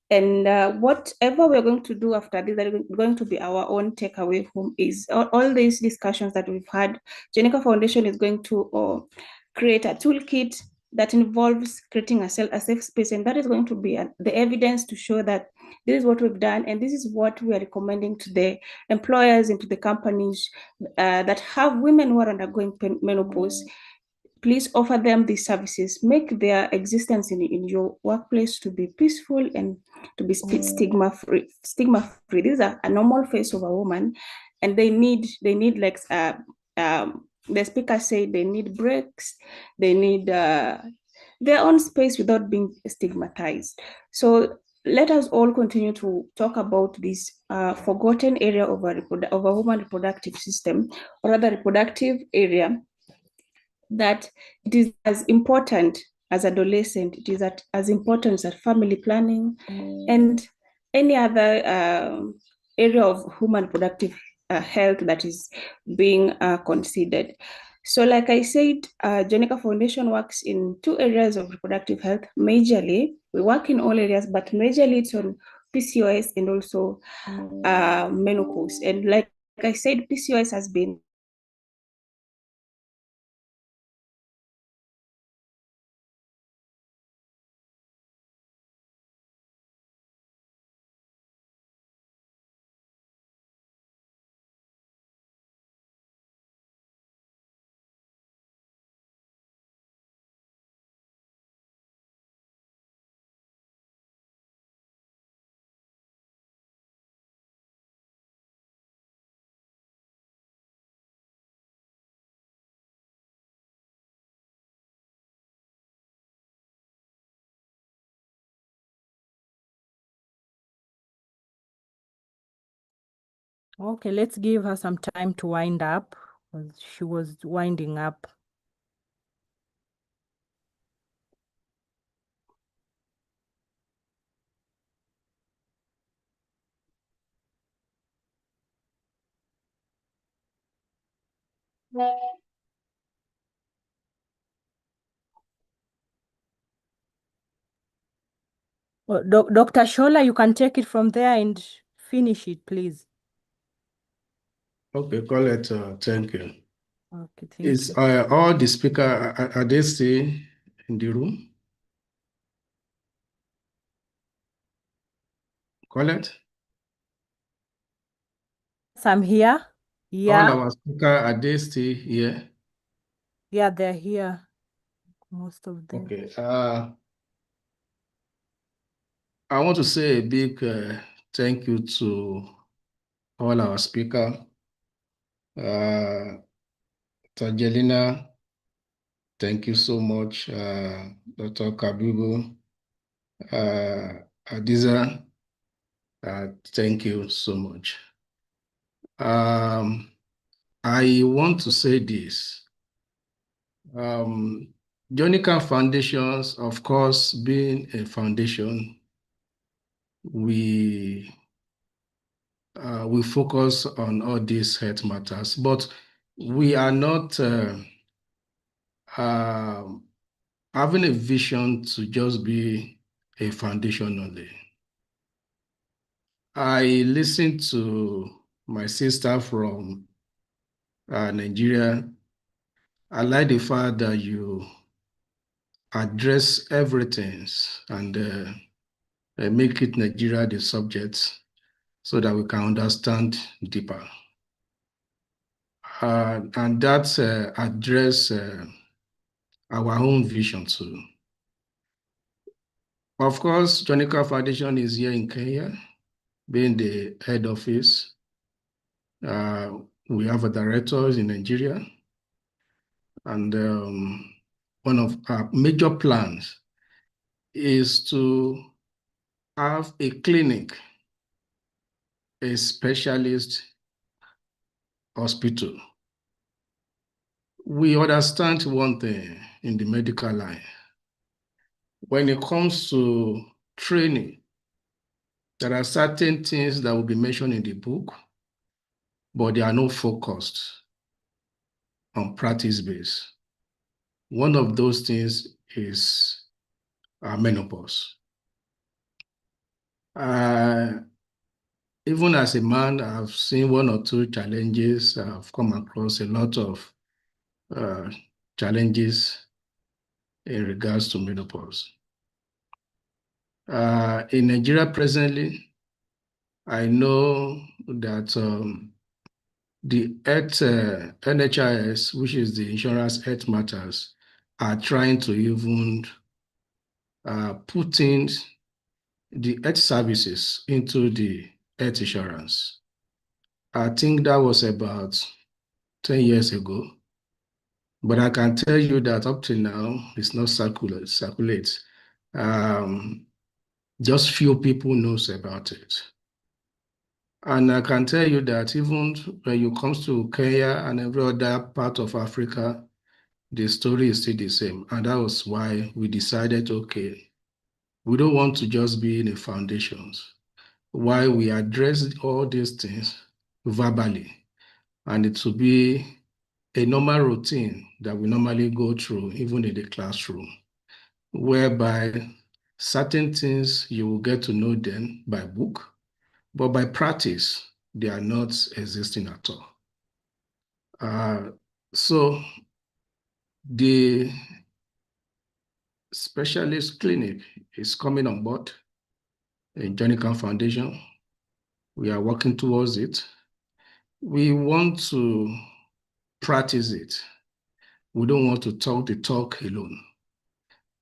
And whatever we're going to do after this, that is going to be our own takeaway home, is all these discussions that we've had. Jenica Foundation is going to create a toolkit that involves creating a safe space, and that is going to be the evidence to show that this is what we've done, and this is what we are recommending to the employers and to the companies that have women who are undergoing menopause. please offer them these services. Make their existence in your workplace to be peaceful and to be stigma free. These are a normal face of a woman, and they need like the speaker said, they need breaks, they need their own space without being stigmatized. So let us all continue to talk about this forgotten area of a woman reproductive system, or rather reproductive area, that it is as important as adolescent, it is as important as family planning and any other area of human reproductive health that is being considered. So like I said, Jonica Foundation works in 2 areas of reproductive health. Majorly, we work in all areas, but majorly it's on PCOS and also menopause. And like I said, PCOS has been Okay, let's give her some time to wind up, 'cause she was winding up. Dr. Shola, you can take it from there and finish it, please. Okay, Colette, thank you. Okay, thank Is you. all the speaker, are they still in the room? Colette? Yes, I'm here. All Yeah, our speaker, are they still here? yeah, they're here, most of them. Okay. I want to say a big thank you to all our speaker, Tajelina. Thank you so much, Dr. Kabibu, Adiza. Thank you so much. I want to say this. Jonica Foundations, of course, being a foundation, we focus on all these health matters, but we are not having a vision to just be a foundation only. I listened to my sister from Nigeria. I like the fact that you address everything and make it Nigeria the subject so that we can understand deeper. And that address our own vision too. Of course, Jonica Foundation is here in Kenya, being the head office. We have a director in Nigeria, and one of our major plans is to have a clinic, a specialist hospital. We understand one thing in the medical line. When it comes to training, there are certain things that will be mentioned in the book, but they are not focused on practice base. One of those things is menopause. Even as a man, I've seen 1 or 2 challenges. I've come across a lot of challenges in regards to menopause. In Nigeria presently, I know that the NHIS, which is the Insurance Health Matters, are trying to even put in the health services into the health insurance. I think that was about 10 years ago. But I can tell you that up to now, it's not circulate. Just few people knows about it. And I can tell you that even when you comes to Kenya and every other part of Africa, the story is still the same. And that was why we decided, okay, we don't want to just be in the foundations. Why we address all these things verbally, and it will be a normal routine that we normally go through, even in the classroom, whereby certain things you will get to know them by book, but by practice, they are not existing at all. So the specialist clinic is coming on board in Jonica Foundation. We are working towards it. We want to practice it. We don't want to talk the talk alone.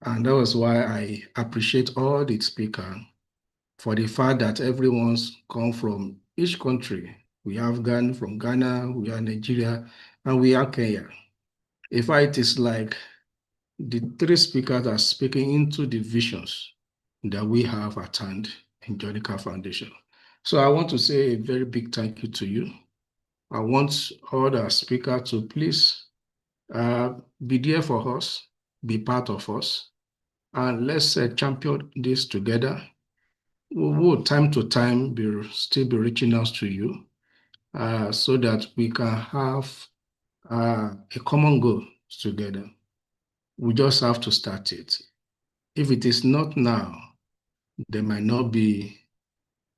And that was why I appreciate all the speakers for the fact that everyone's come from each country. We have Ghana from Ghana, we have Nigeria, and we have Kenya. In fact, it is like the three speakers are speaking into the visions that we have at hand in Jonica Foundation. So I want to say a very big thank you to you. I want all the speakers to please be there for us, be part of us, and let's champion this together. We will time to time still be reaching out to you so that we can have a common goal together. We just have to start it. If it is not now, there might not be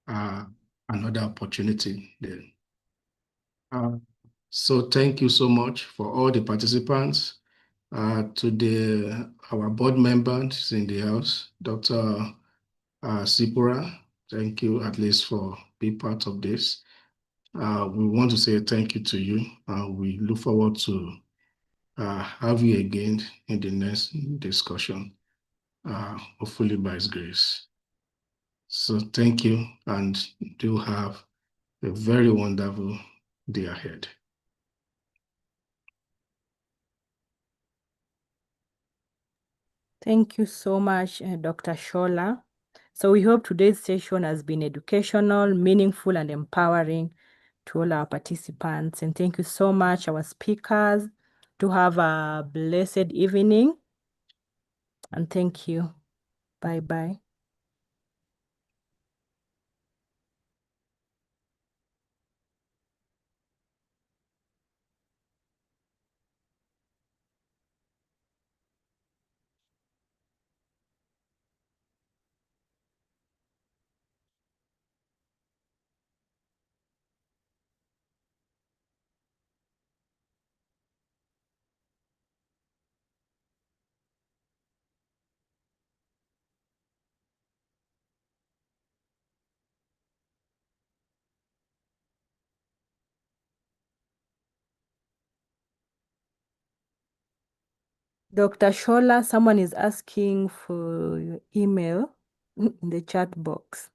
another opportunity then. So thank you so much for all the participants, to our board members in the house, Dr. Sipura. Thank you at least for being part of this. We want to say thank you to you. We look forward to have you again in the next discussion, hopefully by His grace. So thank you, and do have a very wonderful day ahead. Thank you so much, Dr. Shola. So we hope today's session has been educational, meaningful, and empowering to all our participants. And thank you so much, our speakers. To have a blessed evening. And thank you. Bye-bye. Dr. Shola, someone is asking for your email in the chat box.